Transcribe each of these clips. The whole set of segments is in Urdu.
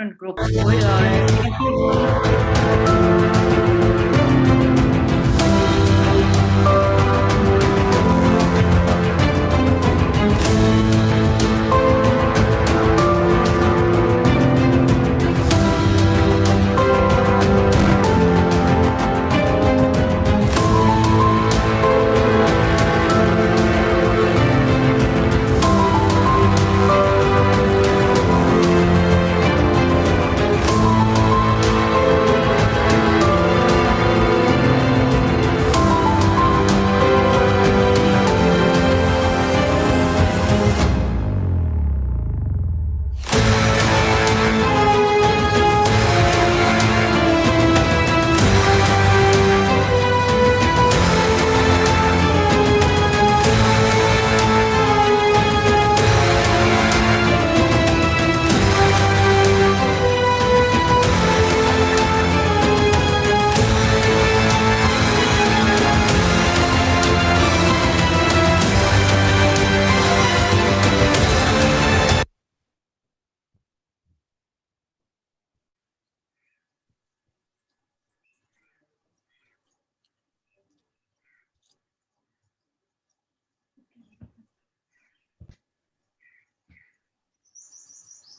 different groups.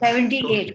78।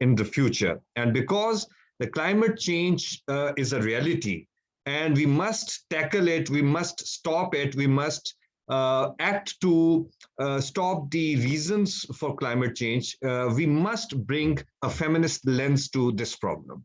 in the future, and because the climate change is a reality and we must tackle it, we must stop it, we must act to stop the reasons for climate change, we must bring a feminist lens to this problem.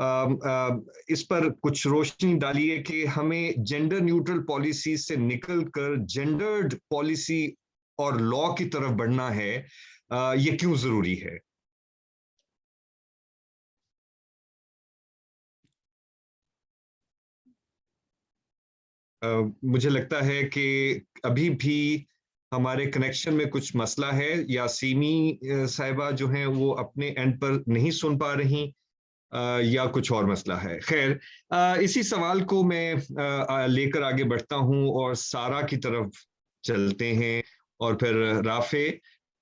اس پر کچھ روشنی ڈالیے کہ ہمیں جینڈر نیوٹرل پالیسی سے نکل کر جینڈرڈ پالیسی اور لا کی طرف بڑھنا ہے، یہ کیوں ضروری ہے؟ مجھے لگتا ہے کہ ابھی بھی ہمارے کنیکشن میں کچھ مسئلہ ہے، یا سیمی صاحبہ جو ہیں وہ اپنے اینڈ پر نہیں سن پا رہی، یا کچھ اور مسئلہ ہے۔ خیر، اسی سوال کو میں لے کر آگے بڑھتا ہوں اور سارا کی طرف چلتے ہیں، اور پھر رافع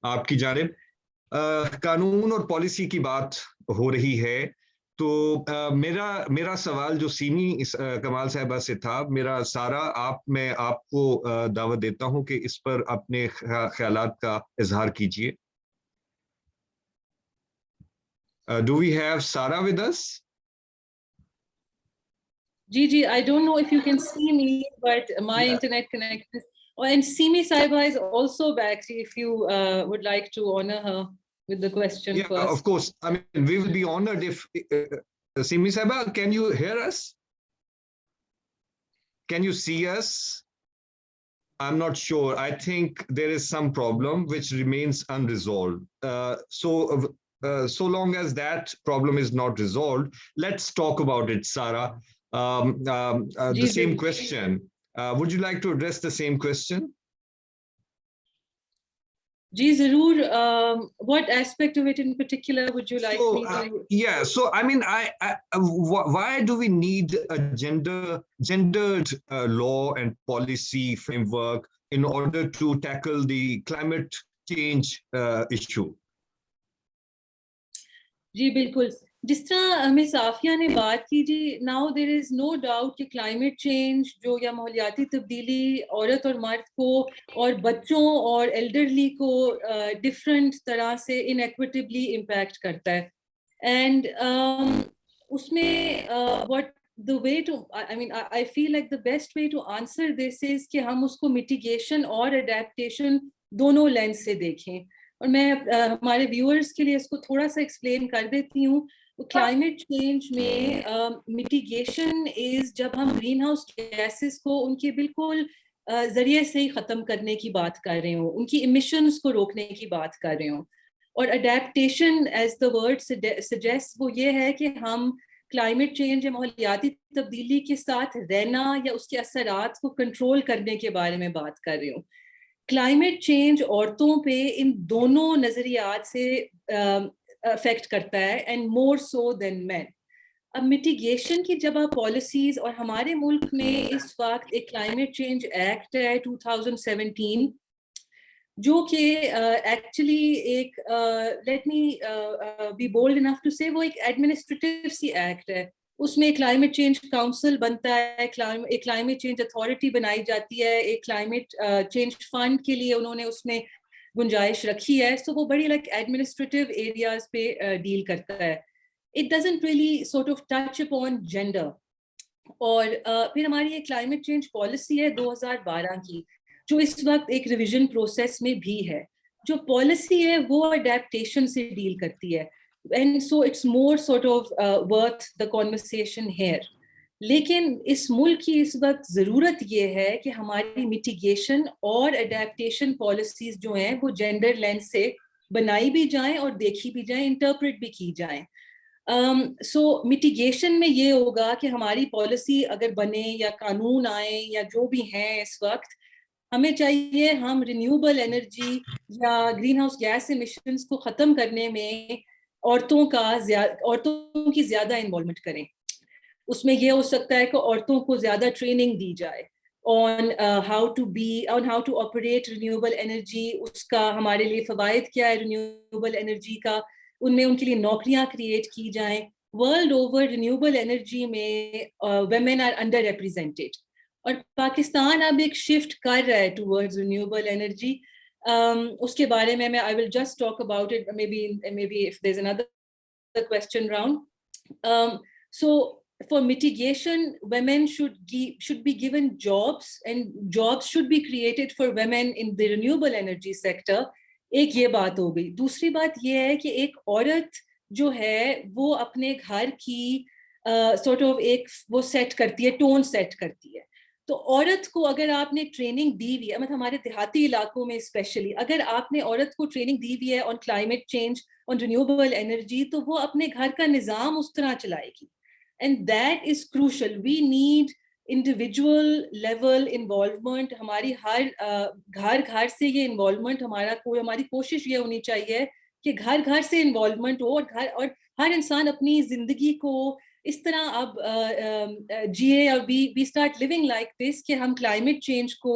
آپ کی جانب۔ قانون اور پالیسی کی بات ہو رہی ہے، تو میرا سوال جو سیمی کمال صاحبہ سے تھا، میں آپ کو دعوت دیتا ہوں کہ اس پر اپنے خیالات کا اظہار کیجیے۔ Do we have Sara with us? Gigi, I don't know if you can see me, but my internet connection is... Oh, and Simi Saiba is also back, if you would like to honor her with the question first. Of course. I mean, we will be honored if... Simi Saiba, can you hear us? Can you see us? I'm not sure. I think there is some problem which remains unresolved. So long as that problem is not resolved, let's talk about it, Sara. The same question. Would you like to address the same question? Ji, Zarur. What aspect of it in particular would you like me to... Yeah, so I mean, why do we need a gendered law and policy framework in order to tackle the climate change issue? جی بالکل، جس طرح مس عافیہ نے بات کی جی، now there is no doubt کہ کلائمیٹ چینج جو یا ماحولیاتی تبدیلی عورت اور مرد کو اور بچوں اور ایلڈرلی کو ڈفرینٹ طرح سے انیکویٹیبلی امپیکٹ کرتا ہے، اینڈ اس میں what the way to, I mean, I feel like the best way to answer this is کہ ہم اس کو mitigation اور adaptation دونوں لینس سے دیکھیں، اور میں ہمارے ویورز کے لیے اس کو تھوڑا سا ایکسپلین کر دیتی ہوں۔ کلائمیٹ چینج میں میٹیگیشن از جب ہم گرین ہاؤس گیسز کو ان کے بالکل ذریعے سے ہی ختم کرنے کی بات کر رہے ہوں، ان کی ایمیشنز کو روکنے کی بات کر رہے ہوں، اور adaptation as the word suggest وہ یہ ہے کہ ہم کلائمیٹ چینج یا ماحولیاتی تبدیلی کے ساتھ رہنا یا اس کے اثرات کو کنٹرول کرنے کے بارے میں بات کر رہی ہوں۔ کلائمیٹ چینج عورتوں پہ ان دونوں نظریات سے افیکٹ کرتا ہے، اینڈ مور سو دین مین۔ اب میٹیگیشن کی جب آپ پالیسیز، اور ہمارے ملک میں اس وقت ایک کلائمیٹ چینج ایکٹ ہے 2017 جو کہ ایکچولی ایک let me be bold enough to سے وہ ایک ایڈمنسٹریٹو سی ایکٹ ہے، اس میں کلائمیٹ چینج کاؤنسل بنتا ہے، ایک کلائمیٹ چینج اتھارٹی بنائی جاتی ہے، ایک کلائمیٹ چینج فنڈ کے لیے انہوں نے اس میں گنجائش رکھی ہے، سو وہ بڑی لائک ایڈمنسٹریٹو ایریاز پہ ڈیل کرتا ہے۔ It doesn't really sort of touch upon gender. اور پھر ہماری ایک کلائمیٹ چینج پالیسی ہے 2012 کی جو اس وقت ایک ریویژن پروسیس میں بھی ہے۔ جو پالیسی ہے وہ اڈیپٹیشن سے ڈیل کرتی ہے، and so it's more sort of worth the conversation here. لیکن اس ملک کی اس وقت ضرورت یہ ہے کہ ہماری میٹیگیشن اور اڈیپٹیشن پالیسیز جو ہیں وہ جینڈر لینس سے بنائی بھی جائیں اور دیکھی بھی جائیں، انٹرپریٹ بھی کی جائیں۔ سو میٹیگیشن میں یہ ہوگا کہ ہماری پالیسی اگر بنے یا قانون آئیں یا جو بھی ہیں اس وقت، ہمیں چاہیے ہم رینیوبل انرجی یا گرین ہاؤس گیس ایمیشنز کو ختم کرنے میں عورتوں کی زیادہ انوالومنٹ کریں۔ اس میں یہ ہو سکتا ہے کہ عورتوں کو زیادہ ٹریننگ دی جائے on how to operate renewable energy، اس کا ہمارے لیے فوائد کیا ہے رینیوبل انرجی کا، ان میں ان کے لیے نوکریاں کریٹ کی جائیں۔ ورلڈ اوور رینیوبل انرجی میں ویمن آر انڈر ریپرزینٹیڈ، اور پاکستان اب ایک شفٹ کر رہا ہے ٹورڈز رینیوبل انرجی۔ اس کے بارے میں I will just talk about it maybe if there's another question round. So for mitigation, women should be given jobs, and jobs should be created for women in the renewable energy sector. ایک یہ بات ہو گئی۔ دوسری بات یہ ہے کہ ایک عورت جو ہے وہ اپنے گھر کی sort of ایک وہ سیٹ کرتی ہے, ٹون سیٹ کرتی ہے. تو عورت کو اگر آپ نے ٹریننگ دی ہوئی ہے, مطلب ہمارے دیہاتی علاقوں میں اسپیشلی اگر آپ نے عورت کو ٹریننگ دی ہوئی ہے on climate change, on renewable energy, تو وہ اپنے گھر کا نظام اس طرح چلائے گی. And that is crucial. We need individual level involvement. ہماری ہر گھر گھر سے یہ انوالومنٹ ہماری کوشش یہ ہونی چاہیے کہ گھر گھر سے انوالومنٹ ہو, اور ہر انسان اپنی زندگی کو اس طرح اب جیے, اور we start living like this کہ ہم کلائمیٹ چینج کو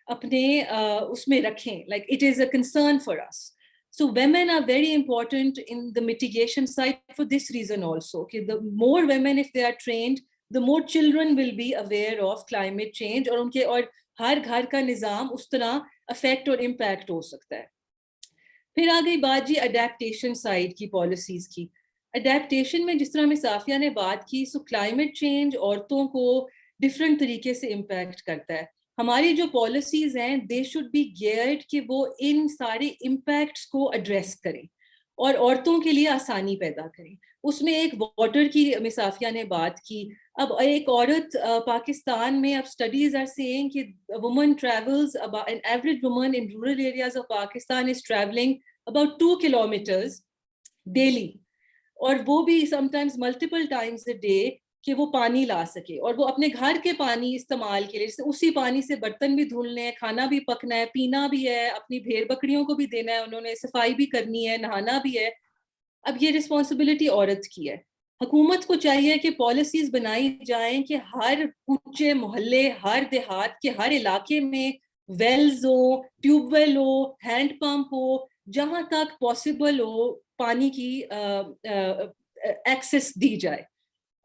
اپنے اس میں رکھیں, like it is a concern for us. So women are very important in the mitigation side for this reason also. Okay, the more women if they are trained, the more children will be aware of climate change, اور ان کے اور ہر گھر کا نظام اس طرح افیکٹ اور امپیکٹ ہو سکتا ہے. پھر آ گئی بات جی اڈیپٹیشن سائڈ کی, پالیسیز کی. اڈیپٹیشن میں جس طرح میں صافیہ نے بات کی, سو کلائمیٹ چینج عورتوں کو ڈفرینٹ طریقے سے امپیکٹ کرتا ہے. ہماری جو پالیسیز ہیں دے شوڈ بی گیئرڈ کہ وہ ان سارے امپیکٹس کو ایڈریس کریں اور عورتوں کے لیے آسانی پیدا کریں. اس میں ایک واٹر کی صافیہ نے بات کی. اب ایک عورت پاکستان میں, اب اسٹڈیز آر سیئنگ کہ woman travels, an average woman in rural areas of Pakistan is traveling about 2 kilometers daily, اور وہ بھی sometimes multiple times a day, کہ وہ پانی لا سکے, اور وہ اپنے گھر کے پانی استعمال کے لیے, اسی پانی سے برتن بھی دھلنے ہیں, کھانا بھی پکنا ہے, پینا بھی ہے, اپنی بھیڑ بکریوں کو بھی دینا ہے, انہوں نے صفائی بھی کرنی ہے, نہانا بھی ہے. اب یہ رسپانسبلٹی عورت کی ہے. حکومت کو چاہیے کہ پالیسیز بنائی جائیں کہ ہر اونچے محلے, ہر دیہات کے ہر علاقے میں ویلز ہو, ٹیوب ویل ہو, ہینڈ پمپ ہو, جہاں تک پاسبل ہو پانی کی ایکسیس دی جائے.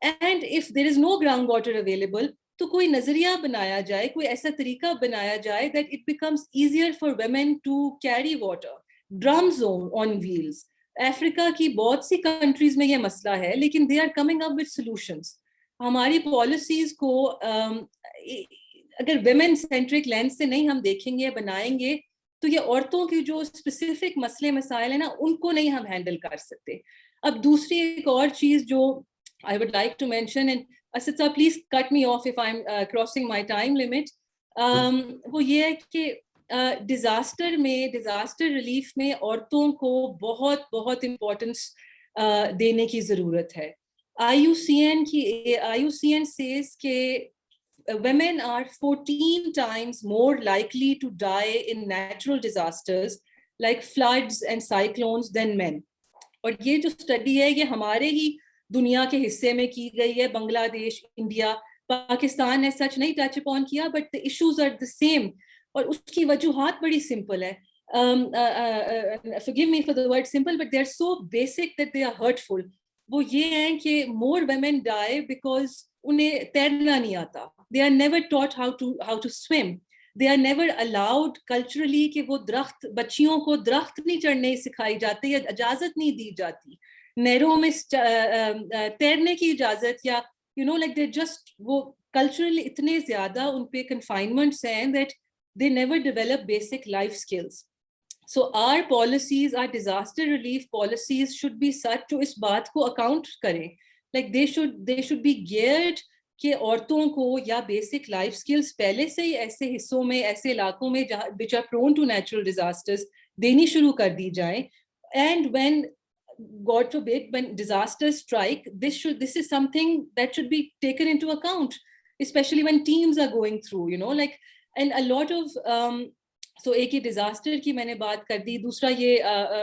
And if there is no ground water available, تو کوئی نظریہ بنایا جائے, کوئی ایسا طریقہ بنایا جائے that it becomes easier for women to carry water. Drums on wheels, Africa کی بہت سی کنٹریز میں یہ مسئلہ ہے, لیکن they are coming up with solutions. ہماری پالیسیز کو اگر ویمن سینٹرک لینس سے نہیں ہم دیکھیں گے, بنائیں گے, تو یہ عورتوں کی جو اسپیسیفک مسئلے مسائل ہیں نا, ان کو نہیں ہم ہینڈل کر سکتے. اب دوسری ایک اور چیز جو I would like to mention, and Asad sir, please cut me off if I'm crossing my time limit. وہ یہ ہے کہ ڈیزاسٹر ریلیف میں عورتوں کو بہت بہت امپورٹنس دینے کی ضرورت ہے. IUCN says کہ women are 14 times more likely to die in natural disasters like floods and cyclones than men. اور یہ جو اسٹڈی ہے یہ ہمارے ہی دنیا کے حصے میں کی گئی ہے, بنگلہ دیش, انڈیا, پاکستان نے سچ نہیں ٹچ اپون کیا, but the issues are the same. اور اس کی وجوہات بڑی سمپل ہے. Forgive me for the word simple, but they are so basic that they are hurtful. وہ یہ ہیں کہ more women die because انہیں تیرنا نہیں آتا. They are never taught how to swim. They are never allowed culturally کہ وہ درخت, بچیوں کو درخت نہیں چڑھنے سکھائی جاتی, یا اجازت نہیں دی جاتی نہروں میں تیرنے کی اجازت, یا like they just, وہ culturally اتنے زیادہ ان پہ confinements ہیں that they never develop basic life skills. So our policies, our disaster relief policies should be such to اس بات کو account کریں, like they should be geared کہ عورتوں کو یا بیسک لائف سکلز پہلے سے ہی ایسے حصوں میں, ایسے علاقوں میں جہاں which are prone to natural disasters دینی شروع کر دی جائیں. And when God forbid, when disasters strike, this is something that should be taken into account, especially when teams are going through, like, and a lot of so ایک یہ ڈیزاسٹر کی میں نے بات کر دی, دوسرا یہ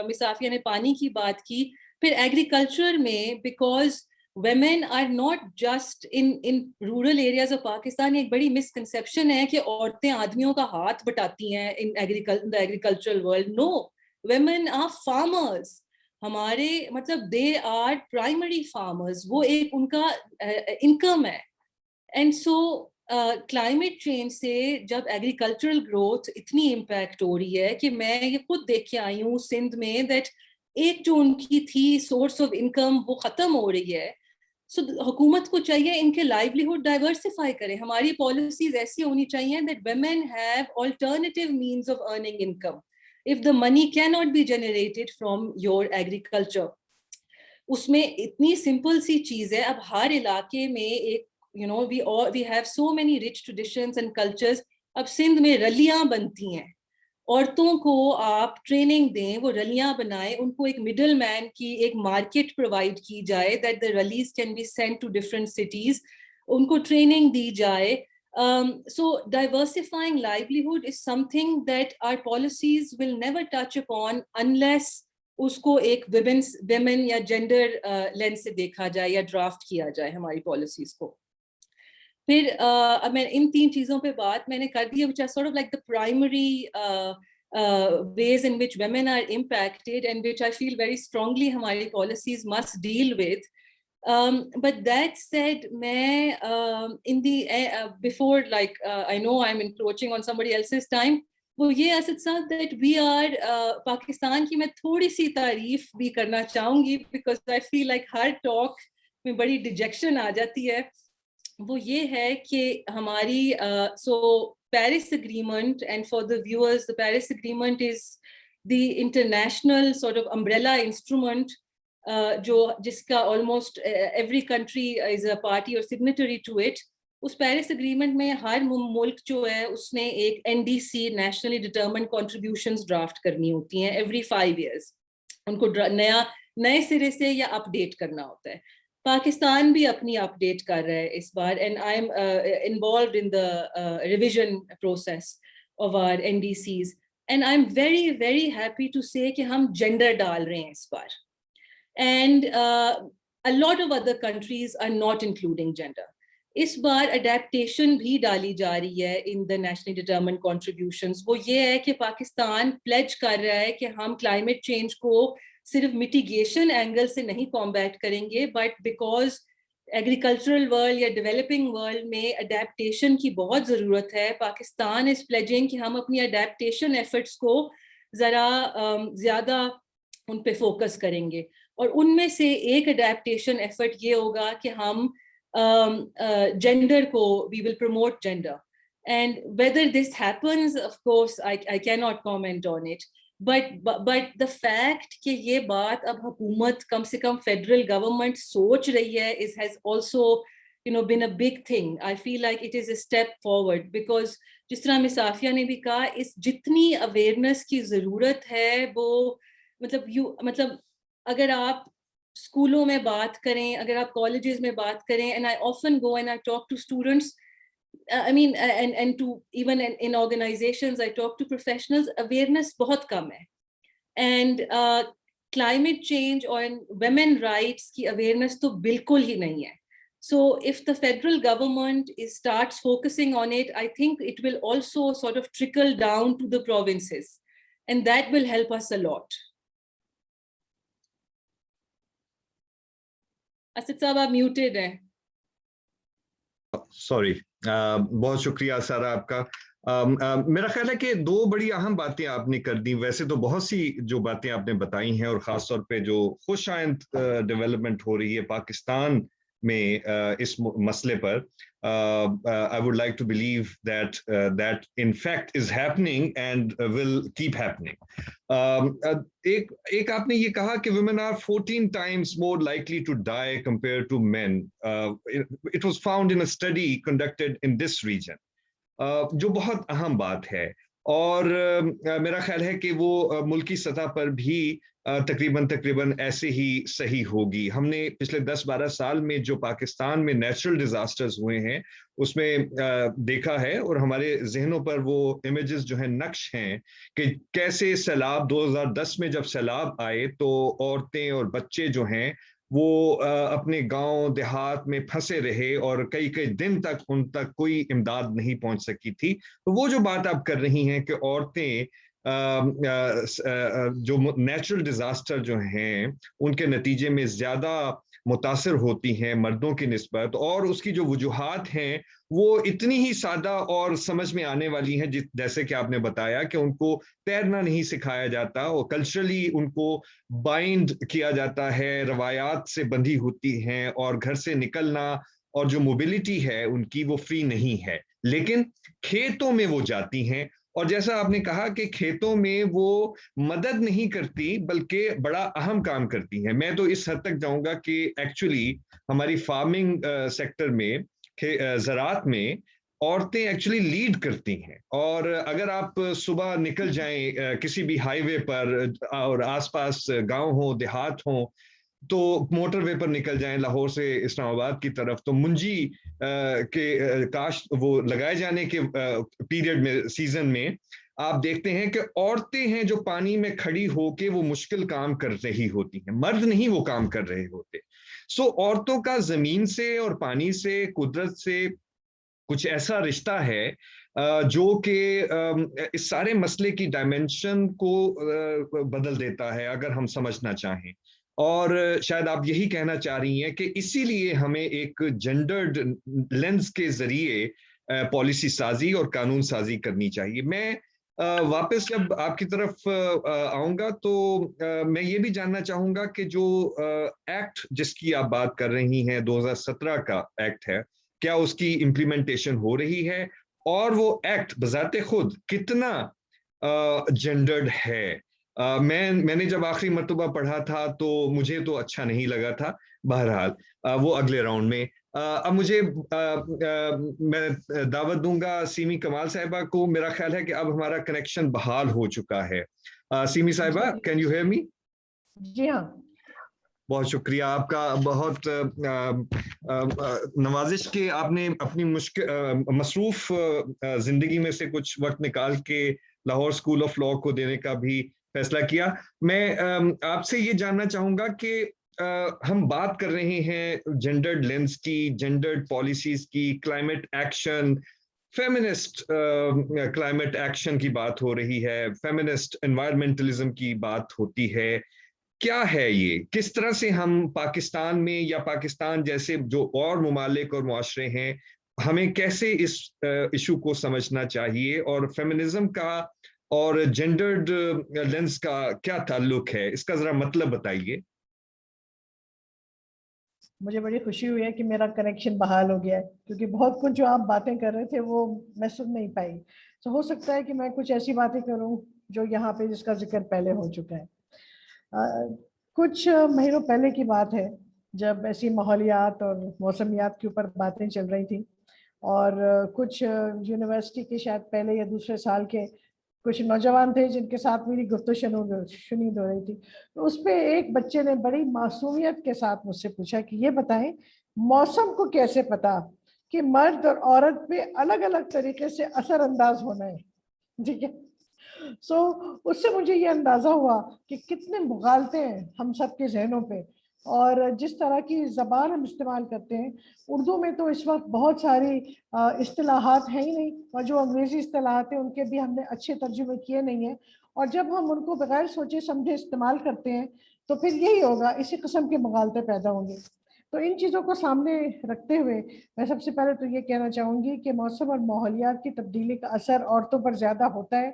مسافیہ نے پانی کی بات کی. پھر ایگریکلچر میں, because women are not just in rural areas of Pakistan, ایک بڑی مسکنسیپشن ہے کہ عورتیں آدمیوں کا ہاتھ بٹاتی ہیں in the agricultural world. No, women are farmers. ہمارے مطلب they are primary farmers, وہ ایک ان کا انکم ہے. اینڈ سو کلائمیٹ چینج سے جب ایگریکلچرل گروتھ اتنی امپیکٹ ہو رہی ہے کہ میں یہ خود دیکھ کے آئی ہوں سندھ میں, دیٹ ایک جو ان کی تھی سورس آف انکم وہ ختم ہو رہی ہے. سو حکومت کو چاہیے ان کے لائیولیہڈ ڈائیورسفائی کرے. ہماری پالیسیز ایسی ہونی چاہیے that women have alternative means of earning income if the money cannot be generated from your agriculture. اس میں اتنی سمپل سی چیز ہے. اب ہر علاقے میں ایک we have so many rich traditions and cultures. اب سندھ میں رلیاں بنتی ہیں, عورتوں کو آپ ٹریننگ دیں, وہ رلیاں بنائیں, ان کو ایک مڈل مین کی ایک مارکیٹ پرووائڈ کی جائے that the release can be sent to different cities, ان کو ٹریننگ دی جائے. So diversifying livelihood is something that our policies will never touch upon unless اس کو ایک women یا جینڈر لینس سے دیکھا جائے یا ڈرافٹ کیا جائے ہماری پالیسیز کو. پھر اب میں ان 3 چیزوں پہ بات میں نے کر دی which are sort of like the primary ways in which women are impacted and which I feel very strongly ہماری policies must deal with. But that said, میں in the before like I know I'm encroaching on somebody else's time, وہ یہ اسد صاحب that we are پاکستان کی میں تھوڑی سی تعریف بھی کرنا چاہوں گی because I feel like Hare talk میں بڑی ڈیجیکشن آ جاتی ہے. وہ یہ ہے کہ ہماری so Paris Agreement, and for the viewers, the Paris Agreement is the international sort of umbrella instrument جو جس کا almost every country is a party or signatory to it. اس پیرس اگریمنٹ میں ہر ملک جو ہے اس نے ایک NDC nationally determined contributions draft کرنی ہوتی ہیں every 5 years. ان کو نئے سرے سے یا اپ ڈیٹ کرنا ہوتا ہے. پاکستان بھی اپنی اپ ڈیٹ کر رہا ہے اس بار, and I'm involved in the revision process of our NDCs, and I'm very very happy to say کہ ہم جینڈر ڈال رہے ہیں اس بار, and a lot of other countries are not including gender. اس بار اڈیپٹیشن بھی ڈالی جا رہی ہے in the nationally determined contributions. وہ یہ ہے کہ پاکستان پلیج کر رہا ہے کہ ہم کلائمیٹ چینج کو صرف میٹیگیشن اینگل سے نہیں کمبیٹ کریں گے, بٹ بیکاز ایگریکلچرل ورلڈ یا ڈیولپنگ ورلڈ میں اڈیپٹیشن کی بہت ضرورت ہے. پاکستان از پلیجنگ کہ ہم اپنی اڈیپٹیشن ایفرٹس کو ذرا زیادہ ان پہ فوکس کریں گے, اور ان میں سے ایک اڈیپٹیشن ایفرٹ یہ ہوگا کہ ہم gender ko we will promote gender, and whether this happens, of course I cannot comment on it, but the fact کہ یہ بات اب حکومت کم سے کم فیڈرل گورنمنٹ سوچ رہی ہے has also been a big thing. I feel like it is a step forward because جس طرح مسافیہ نے بھی کہا, اس جتنی اویئرنیس کی ضرورت ہے وہ مطلب اگر آپ اسکولوں میں بات کریں, اگر آپ کالجز میں بات کریں, and I often go and I talk to students, I mean and to even in organizations I talk to professionals, awareness بہت کم ہے, and climate change اور women rights کی awareness تو بالکل ہی نہیں ہے. So if the federal government starts focusing on it, I think it will also sort of trickle down to the provinces, and that will help us a lot. Asad صاحب آپ میوٹیڈ ہیں. سوری, بہت شکریہ سارا آپ کا. میرا خیال ہے کہ 2 بڑی اہم باتیں آپ نے کر دی. ویسے تو بہت سی جو باتیں آپ نے بتائی ہیں, اور خاص طور پہ جو خوش آئند ڈیولپمنٹ ہو رہی ہے پاکستان میں اس مسئلے پر, I would like to believe that in fact is happening and will keep happening. ایک آپ نے یہ کہا کہ women are 14 times more likely to die compared to men. It was found in a study conducted in this region. جو بہت اہم بات ہے, اور میرا خیال ہے کہ وہ ملکی سطح پر بھی تقریباً ایسے ہی صحیح ہوگی. ہم نے پچھلے 10-12 سال میں جو پاکستان میں نیچرل ڈیزاسٹرز ہوئے ہیں اس میں دیکھا ہے, اور ہمارے ذہنوں پر وہ امیجز جو ہیں نقش ہیں کہ کیسے سیلاب 2010 میں جب سیلاب آئے تو عورتیں اور بچے جو ہیں وہ اپنے گاؤں دیہات میں پھنسے رہے, اور کئی دن تک ان تک کوئی امداد نہیں پہنچ سکی تھی. تو وہ جو بات آپ کر رہی ہیں کہ عورتیں جو نیچرل ڈیزاسٹر جو ہیں ان کے نتیجے میں زیادہ متاثر ہوتی ہیں مردوں کی نسبت, اور اس کی جو وجوہات ہیں وہ اتنی ہی سادہ اور سمجھ میں آنے والی ہیں, جیسے کہ آپ نے بتایا کہ ان کو تیرنا نہیں سکھایا جاتا, اور کلچرلی ان کو بائنڈ کیا جاتا ہے, روایات سے بندھی ہوتی ہیں, اور گھر سے نکلنا اور جو موبلٹی ہے ان کی وہ فری نہیں ہے. لیکن کھیتوں میں وہ جاتی ہیں اور جیسا آپ نے کہا کہ کھیتوں میں وہ مدد نہیں کرتی بلکہ بڑا اہم کام کرتی ہیں. میں تو اس حد تک جاؤں گا کہ ایکچولی ہماری فارمنگ سیکٹر میں زراعت میں عورتیں ایکچولی لیڈ کرتی ہیں. اور اگر آپ صبح نکل جائیں کسی بھی ہائی وے پر اور آس پاس گاؤں ہوں دیہات ہوں تو موٹر وے پر نکل جائیں لاہور سے اسلام آباد کی طرف تو منجی کے کاشت وہ لگائے جانے کے پیریڈ میں سیزن میں آپ دیکھتے ہیں کہ عورتیں ہیں جو پانی میں کھڑی ہو کے وہ مشکل کام کر رہی ہوتی ہیں, مرد نہیں وہ کام کر رہے ہوتے. سو عورتوں کا زمین سے اور پانی سے قدرت سے کچھ ایسا رشتہ ہے جو کہ اس سارے مسئلے کی ڈائمنشن کو بدل دیتا ہے اگر ہم سمجھنا چاہیں. اور شاید آپ یہی کہنا چاہ رہی ہیں کہ اسی لیے ہمیں ایک جینڈرڈ لینز کے ذریعے پالیسی سازی اور قانون سازی کرنی چاہیے. میں واپس جب آپ کی طرف آؤں گا تو میں یہ بھی جاننا چاہوں گا کہ جو ایکٹ جس کی آپ بات کر رہی ہیں 2017 کا ایکٹ ہے, کیا اس کی امپلیمنٹیشن ہو رہی ہے اور وہ ایکٹ بذات خود کتنا جینڈرڈ ہے؟ میں نے جب آخری مرتبہ پڑھا تھا تو مجھے تو اچھا نہیں لگا تھا. بہرحال وہ اگلے راؤنڈ میں. اب مجھے میں دعوت دوں گا سیمی کمال صاحبہ کو. میرا خیال ہے کہ اب ہمارا کنیکشن بحال ہو چکا ہے. سیمی صاحبہ, کین یو ہیئر می؟ جی ہاں. بہت شکریہ آپ کا. بہت نوازش کہ آپ نے اپنی مصروف زندگی میں سے کچھ وقت نکال کے لاہور اسکول آف لاء کو دینے کا بھی فیصلہ کیا. میں آپ سے یہ جاننا چاہوں گا کہ ہم بات کر رہے ہیں جینڈرڈ لینس کی, جینڈرڈ پالیسیز کی, climate action, feminist climate action کی بات ہو رہی ہے, فیمنسٹ انوائرمنٹلزم کی بات ہوتی ہے. کیا ہے یہ؟ کس طرح سے ہم پاکستان میں یا پاکستان جیسے جو اور ممالک اور معاشرے ہیں ہمیں کیسے اس ایشو کو سمجھنا چاہیے, اور فیمنزم کا اور جینڈرڈ لینس کا کیا تعلق ہے, اس کا ذرا مطلب بتائیے. مجھے بڑی خوشی ہوئی ہے کہ میرا کنیکشن بحال ہو گیا ہے, کیونکہ بہت کچھ جو آپ باتیں کر رہے تھے وہ میں سن نہیں پائی. تو ہو سکتا ہے کہ میں کچھ ایسی باتیں کروں جو یہاں پہ جس کا ذکر پہلے ہو چکا ہے. کچھ مہینوں پہلے کی بات ہے جب ایسی ماحولیات اور موسمیات کے اوپر باتیں چل رہی تھیں, اور کچھ یونیورسٹی کے شاید پہلے یا دوسرے سال کے کچھ نوجوان تھے جن کے ساتھ میری گفتگو شنید ہو رہی تھی. تو اس پہ ایک بچے نے بڑی معصومیت کے ساتھ مجھ سے پوچھا کہ یہ بتائیں موسم کو کیسے پتا کہ مرد اور عورت پہ الگ الگ طریقے سے اثر انداز ہونا ہے. ٹھیک ہے. سو اس سے مجھے یہ اندازہ ہوا کہ کتنے مغالطے ہیں ہم سب کے ذہنوں پہ, اور جس طرح کی زبان ہم استعمال کرتے ہیں. اردو میں تو اس وقت بہت ساری اصطلاحات ہیں ہی نہیں, اور جو انگریزی اصطلاحات ہیں ان کے بھی ہم نے اچھے ترجمے کیے نہیں ہیں, اور جب ہم ان کو بغیر سوچے سمجھے استعمال کرتے ہیں تو پھر یہی ہوگا, اسی قسم کے مغالطے پیدا ہوں گے. تو ان چیزوں کو سامنے رکھتے ہوئے میں سب سے پہلے تو یہ کہنا چاہوں گی کہ موسم اور ماحولیات کی تبدیلی کا اثر عورتوں پر زیادہ ہوتا ہے.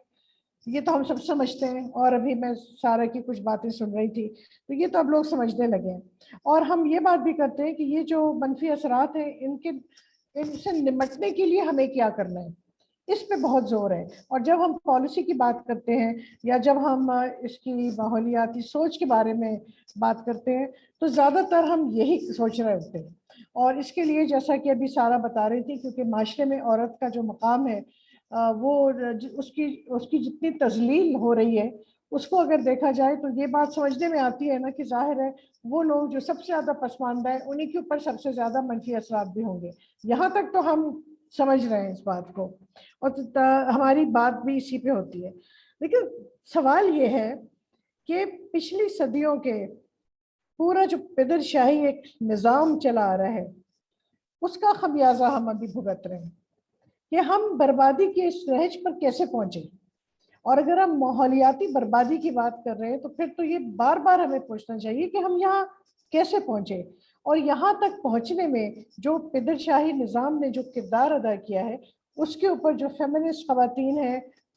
یہ تو ہم سب سمجھتے ہیں, اور ابھی میں سارا کی کچھ باتیں سن رہی تھی تو یہ تو اب لوگ سمجھنے لگے ہیں. اور ہم یہ بات بھی کرتے ہیں کہ یہ جو منفی اثرات ہیں ان سے نمٹنے کے لیے ہمیں کیا کرنا ہے, اس پہ بہت زور ہے. اور جب ہم پالیسی کی بات کرتے ہیں یا جب ہم اس کی ماحولیاتی سوچ کے بارے میں بات کرتے ہیں تو زیادہ تر ہم یہی سوچ رہے ہوتے ہیں. اور اس کے لیے جیسا کہ ابھی سارا بتا رہی تھی, کیونکہ معاشرے میں عورت کا جو مقام ہے وہ اس کی جتنی تذلیل ہو رہی ہے اس کو اگر دیکھا جائے تو یہ بات سمجھنے میں آتی ہے نا کہ ظاہر ہے وہ لوگ جو سب سے زیادہ پسماندہ ہیں انہی کے اوپر سب سے زیادہ منفی اثرات بھی ہوں گے. یہاں تک تو ہم سمجھ رہے ہیں اس بات کو, اور ہماری بات بھی اسی پہ ہوتی ہے. لیکن سوال یہ ہے کہ پچھلی صدیوں کے پورا جو پدر شاہی ایک نظام چلا آ رہا ہے اس کا خمیازہ ہم ابھی بھگت رہے ہیں کہ ہم بربادی کے اس رہج پر کیسے پہنچے. اور اگر ہم ماحولیاتی بربادی کی بات کر رہے ہیں تو پھر تو یہ بار بار ہمیں پوچھنا چاہیے کہ ہم یہاں کیسے پہنچے. اور یہاں تک پہنچنے میں جو پدر شاہی نظام نے جو کردار ادا کیا ہے اس کے اوپر جو فیمنسٹ خواتین ہیں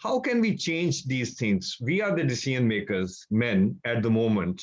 How can we change these things? We are the decision makers, men, at the moment.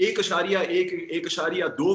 1.2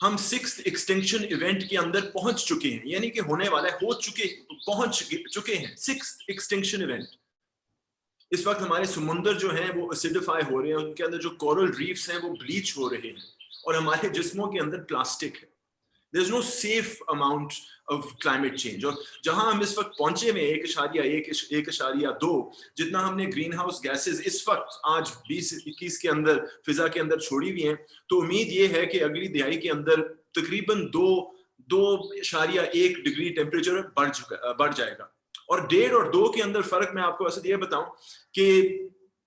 ہم 6th ایکسٹینکشن ایونٹ کے اندر پہنچ چکے ہیں, یعنی کہ ہونے والا ہے, پہنچ چکے ہیں 6th ایکسٹینکشن ایونٹ. اس وقت ہمارے سمندر جو ہیں وہ اسیڈیفائی ہو رہے ہیں, ان کے اندر جو کورل ریفز ہیں وہ بلیچ ہو رہے ہیں, اور ہمارے جسموں کے اندر پلاسٹک ہے. There is no safe amount of climate change. اور جہاں ہم اس وقت پہنچے میں 1.1-1.2 جتنا ہم نے گرین ہاؤس گیسز اس وقت آج 2021 کے اندر فضا کے اندر چھوڑی ہوئی ہیں, تو امید یہ ہے کہ اگلی دہائی کے اندر تقریباً 2.1 ڈگری ٹیمپریچر بڑھ جائے گا. اور 1.5 اور 2 کے اندر فرق میں آپ کو ایسا یہ بتاؤں کہ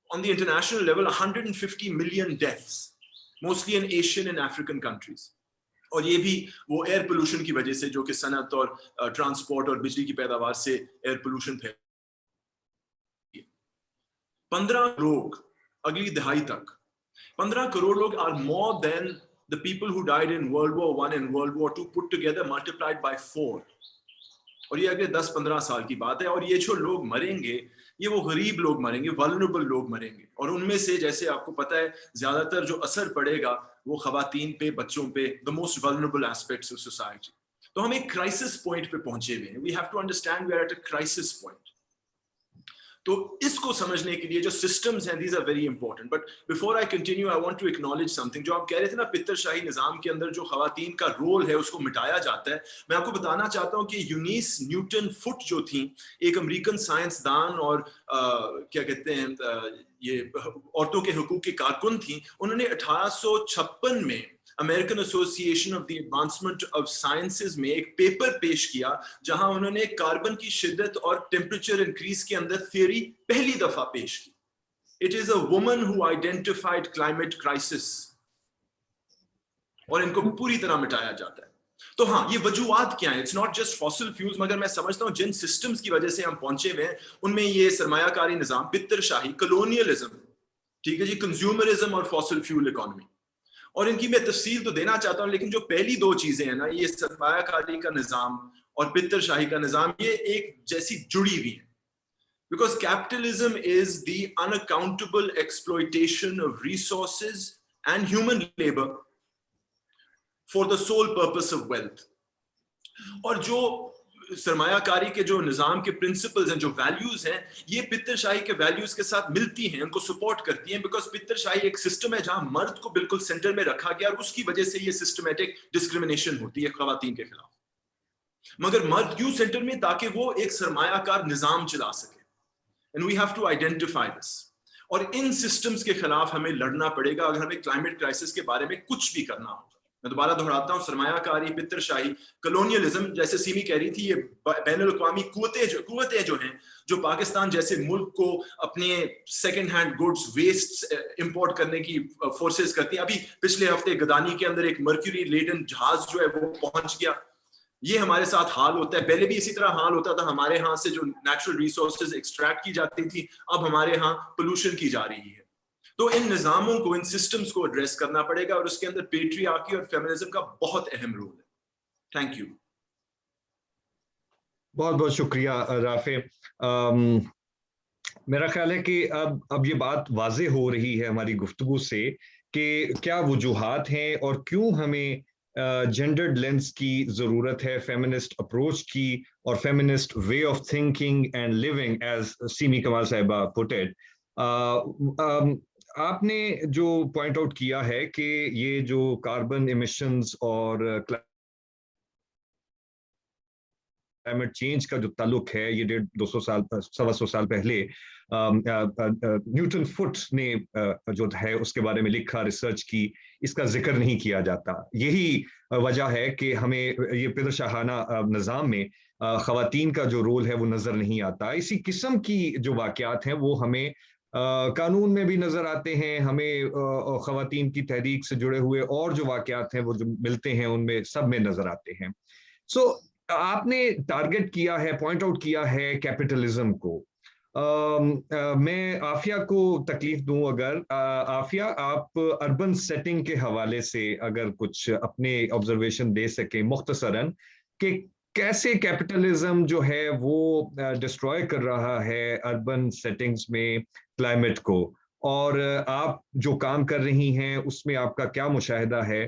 on the international level 150 million deaths, mostly in Asian and African countries. اور یہ بھی وہ ایئر پولوشن کی وجہ سے, جو کہ صنعت اور ٹرانسپورٹ اور بجلی کی پیداوار سے ایئر پولوشن پھیل. 15 لوگ اگلی دہائی تک, 15 کروڑ لوگ are more than the people who died in World War I and World War II put together multiplied by 4. اور یہ اگلے 10-15 سال کی بات ہے. اور یہ جو لوگ مریں گے یہ وہ غریب لوگ مریں گے, vulnerable لوگ مریں گے, اور ان میں سے جیسے آپ کو پتہ ہے زیادہ تر جو اثر پڑے گا وہ خواتین پہ, بچوں پہ, the most vulnerable aspects of society. تو ہم ایک کرائسس پوائنٹ پہ پہنچے ہوئے ہیں. We have to understand we are at a crisis point. تو اس کو سمجھنے کے لیے جو سسٹمز ہیں these are very important. But before I continue I want to acknowledge something. جو آپ کہہ رہے تھے نا پتر شاہی نظام کے اندر جو خواتین کا رول ہے اس کو مٹایا جاتا ہے, میں آپ کو بتانا چاہتا ہوں کہ یونیس نیوٹن فٹ جو تھیں, ایک امریکن سائنسدان اور کیا کہتے ہیں یہ عورتوں کے حقوق کی کارکن تھیں, انہوں نے 1856 میں امریکن ایسوسی ایشن of the advancement of sciences میں ایک پیپر پیش کیا جہاں انہوں نے کاربن کی شدت اور ٹیمپریچر انکریز کے اندر تھیوری پہلی دفعہ پیش کی. It is a woman who identified climate crisis. اور ان کو پوری طرح مٹایا جاتا ہے. تو ہاں یہ وجوہات کیا ہیں, it's not just fossil fuels, مگر میں سمجھتا ہوں جن سسٹمز کی وجہ سے ہم پہنچے ہوئے ہیں ان میں یہ سرمایہ کاری نظام, پتر شاہی, کلونیلزم, ٹھیک ہے جی, کنزیومرزم اور فاسل فیول اکانومی. اور ان کی میں تفصیل تو دینا چاہتا ہوں, لیکن جو پہلی 2 چیزیں ہیں نا, یہ سرمایہ کاری کا نظام اور پتر شاہی کا نظام, یہ ایک جیسی جڑی ہوئی ہیں. Because capitalism is the unaccountable exploitation of resources and human labor for the sole purpose of wealth. اور جو سرمایہ کاری کے جو نظام کے پرنسپلز ہیں, جو ویلیوز ہیں, یہ پتر شاہی کے ویلیوز کے ساتھ ملتی ہیں, ان کو سپورٹ کرتی ہیں. بیکاز پتر شاہی ایک سسٹم ہے جہاں مرد کو بالکل سینٹر میں رکھا گیا, اور اس کی وجہ سے یہ سسٹمیٹک ڈسکریمنیشن ہوتی ہے خواتین کے خلاف. مگر مرد کیوں سینٹر میں؟ تاکہ وہ ایک سرمایہ کار نظام چلا سکے. And we have to identify this. اور ان سسٹمز کے خلاف ہمیں لڑنا پڑے گا اگر ہمیں کلائمیٹ کرائسس کے بارے میں کچھ بھی کرنا ہوگا. میں دوبارہ دہراتا ہوں, سرمایہ کاری, پتر شاہی, کلونیلزم, جیسے سیمی کہہ رہی تھی, یہ بین الاقوامی قوتیں جو ہیں جو پاکستان جیسے ملک کو اپنے second hand goods, waste import کرنے کی فورسز کرتی ہیں. ابھی پچھلے ہفتے گدانی کے اندر ایک مرکیوری لیڈن جہاز جو ہے وہ پہنچ گیا. یہ ہمارے ساتھ حال ہوتا ہے, پہلے بھی اسی طرح حال ہوتا تھا. ہمارے ہاں سے جو نیچرل ریسورسز ایکسٹریکٹ کی جاتی تھی, اب ہمارے ہاں پولوشن کی جا رہی ہے. تو ان نظاموں کو, ان سسٹمز کو ایڈریس کرنا پڑے گا, اور اس کے اندر پیٹریارکی اور فیمنزم کا بہت اہم رول ہے. Thank you. بہت بہت شکریہ رافع. میرا خیال ہے کہ اب یہ بات واضح ہو رہی ہے ہماری گفتگو سے کہ کیا وجوہات ہیں اور کیوں ہمیں جینڈرڈ لینس کی ضرورت ہے, فیمنسٹ اپروچ کی, اور feminist way of thinking and living, as Sami Kamal صاحبہ پٹ اٹ. آپ نے جو پوائنٹ آؤٹ کیا ہے کہ یہ جو کاربن ایمیشنز اور کلائمیٹ چینج کا جو تعلق ہے, یہ 150 سال 125 سال پہلے نیوٹن فٹ نے جو ہے اس کے بارے میں لکھا, ریسرچ کی, اس کا ذکر نہیں کیا جاتا. یہی وجہ ہے کہ ہمیں یہ پتر شاہانہ نظام میں خواتین کا جو رول ہے وہ نظر نہیں آتا. اسی قسم کی جو واقعات ہیں وہ ہمیں قانون میں بھی نظر آتے ہیں, ہمیں خواتین کی تحریک سے جڑے ہوئے اور جو واقعات ہیں وہ جو ملتے ہیں ان میں سب میں نظر آتے ہیں. سو آپ نے ٹارگٹ کیا ہے, پوائنٹ آؤٹ کیا ہے کیپٹلزم کو. میں عافیہ کو تکلیف دوں اگر. عافیہ, آپ اربن سیٹنگ کے حوالے سے اگر کچھ اپنے آبزرویشن دے سکیں مختصراً کہ کیسے کیپٹلزم جو ہے وہ ڈسٹروائے کر رہا ہے اربن سیٹنگز میں کلائمیٹ کو, اور آپ جو کام کر رہی ہیں اس میں آپ کا کیا مشاہدہ ہے,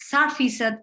60%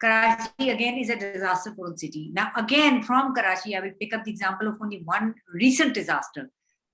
Karachi again is a disaster prone city. Now again from Karachi I will pick up the example of only one recent disaster.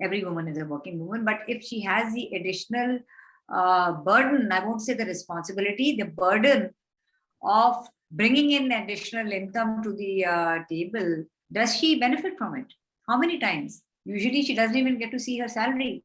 every woman is a working woman, but if she has the additional burden, I won't say the responsibility, the burden of bringing in additional income to the table, does she benefit from it? How many times? Usually she doesn't even get to see her salary.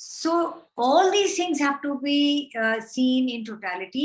So all these things have to be seen in totality.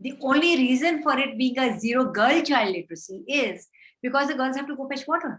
The only reason for it being a zero girl child literacy is because the girls have to go fetch water.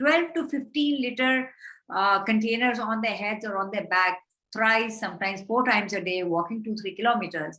12 to 15 liter containers on their heads or on their back thrice, sometimes 4 times a day, walking 2-3 kilometers,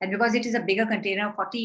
and because it is a bigger container, 40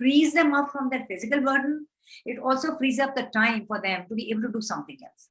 frees them up from their physical burden. It also frees up the time for them to be able to do something else.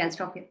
I'll stop here.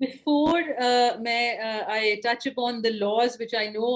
Before I touch upon the laws which I know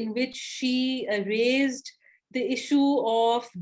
in which she raised the issue of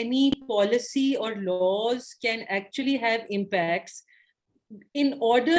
any policy or laws can actually have impacts, in order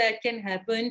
that can happen,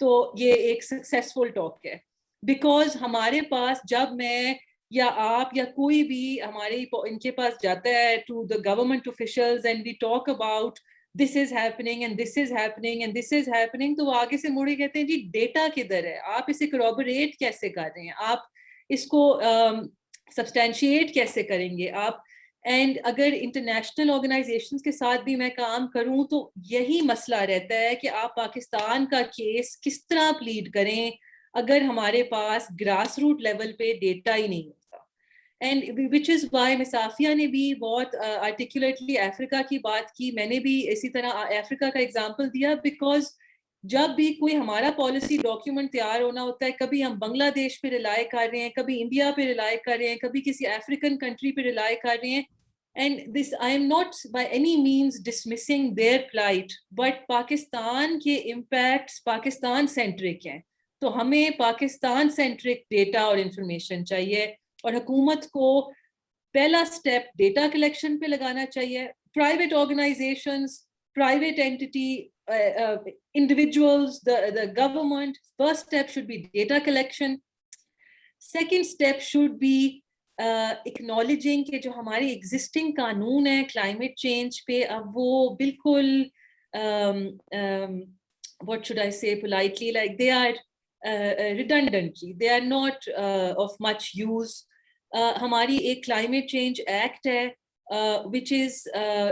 تو یہ ایک سکسیسفل ٹاک ہے. بیکاز ہمارے پاس جب میں یا آپ یا کوئی بھی ہمارے ان کے پاس جاتا ہے to the government officials and we talk about this is happening and this is happening and this is happening, تو وہ آگے سے مڑے کہتے ہیں جی ڈیٹا کدھر ہے, آپ اسے corroborate کیسے کر رہے ہیں, آپ اس کو سبسٹینشیٹ کیسے کریں گے آپ. اینڈ اگر انٹرنیشنل آرگنائزیشنز کے ساتھ بھی میں کام کروں تو یہی مسئلہ رہتا ہے کہ آپ پاکستان کا کیس کس طرح پلیڈ کریں اگر ہمارے پاس گراس روٹ لیول پہ ڈیٹا ہی نہیں ہوتا. اینڈ وچ از وائی مس عافیہ نے بھی بہت آرٹیکولیٹلی افریقہ کی بات کی, میں نے بھی اسی طرح افریقہ کا ایگزامپل دیا. بیکاز جب بھی کوئی ہمارا پالیسی ڈاکیومنٹ تیار ہونا ہوتا ہے, کبھی ہم بنگلہ دیش پہ ریلائی کر رہے ہیں, کبھی انڈیا پہ ریلائی کر رہے ہیں, کبھی کسی افریقن کنٹری پہ ریلائی کر رہے ہیں. And this I am not by any means dismissing their plight, but Pakistan کے امپیکٹس پاکستان سینٹرک ہیں, تو ہمیں پاکستان سینٹرک ڈیٹا اور انفارمیشن چاہیے. اور حکومت کو پہلا سٹیپ ڈیٹا کلیکشن پہ لگانا چاہیے. Private organizations, private entity, individuals, the government, first step should be data collection. Second step should be acknowledging کہ جو ہماری existing قانون ہے climate change پہ, اب وہ بالکل what should I say politely, like they are redundantly, they are not of much use. ہماری ایک climate change act ہے which is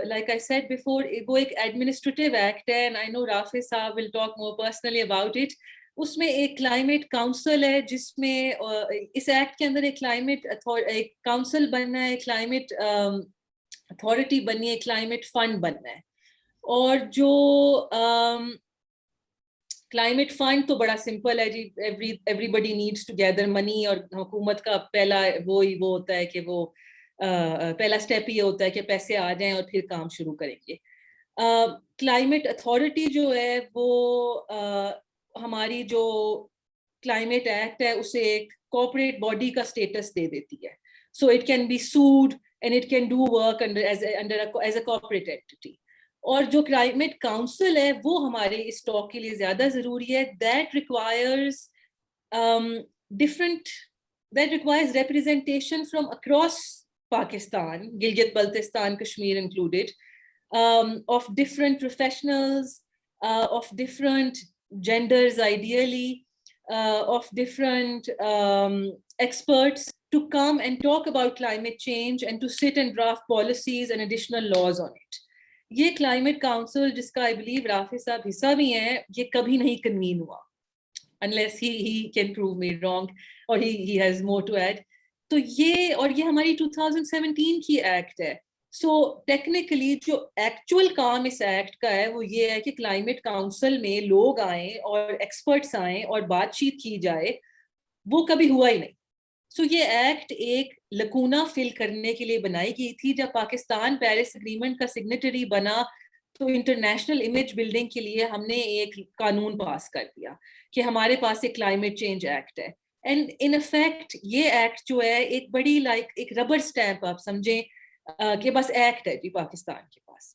like I said before, وہ ایک administrative act ہے, and I know Rafi Saab will talk more personally about it. اس میں ایک کلائمیٹ کاؤنسل ہے جس میں اس ایکٹ کے اندر ایک کلائمیٹ ایک کاؤنسل بننا ہے, کلائمیٹ اتھارٹی بننی ہے, کلائمیٹ فنڈ بننا ہے. اور جو کلائمیٹ فنڈ تو بڑا سمپل ہے جی, ایوری بڈی نیڈس ٹو گیدر منی, اور حکومت کا پہلا وہ ہوتا ہے کہ وہ پہلا سٹیپ یہ ہوتا ہے کہ پیسے آ جائیں اور پھر کام شروع کریں گے. کلائمیٹ اتھارٹی جو ہے وہ ہماری جو کلائمیٹ ایکٹ ہے اسے ایک کوآپریٹ باڈی کا اسٹیٹس دے دیتی ہے. So it can be sued and it can do work as a corporate entity. اور جو کلائمیٹ کاؤنسل ہے وہ ہمارے اس ٹاک کے لیے زیادہ ضروری ہے. That requires representation from across Pakistan, Gilgit Baltistan, Kashmir included, of different professionals, of different genders ideally, of different experts to come and talk about climate change and to sit and draft policies and additional laws on it. یہ climate council جس کا I believe رافی صاحب حصہ بھی ہیں, یہ کبھی نہیں convene ہوا unless he can prove me wrong or he has more to add. تو یہ اور یہ ہماری 2017 کی ایکٹ ہے. سو ٹیکنیکلی جو ایکچوئل کام اس ایکٹ کا ہے وہ یہ ہے کہ کلائمیٹ کاؤنسل میں لوگ آئیں اور ایکسپرٹس آئیں اور بات چیت کی جائے, وہ کبھی ہوا ہی نہیں. سو یہ ایکٹ ایک لکونہ فل کرنے کے لیے بنائی گئی تھی. جب پاکستان پیرس اگریمنٹ کا سگنیٹری بنا تو انٹرنیشنل امیج بلڈنگ کے لیے ہم نے ایک قانون پاس کر دیا کہ ہمارے پاس ایک کلائمیٹ چینج ایکٹ ہے. اینڈ ان افیکٹ یہ ایکٹ جو ہے ایک بڑی ایک ربر اسٹیمپ آپ سمجھیں کہ بس ایکٹ ہے جی پاکستان کے پاس.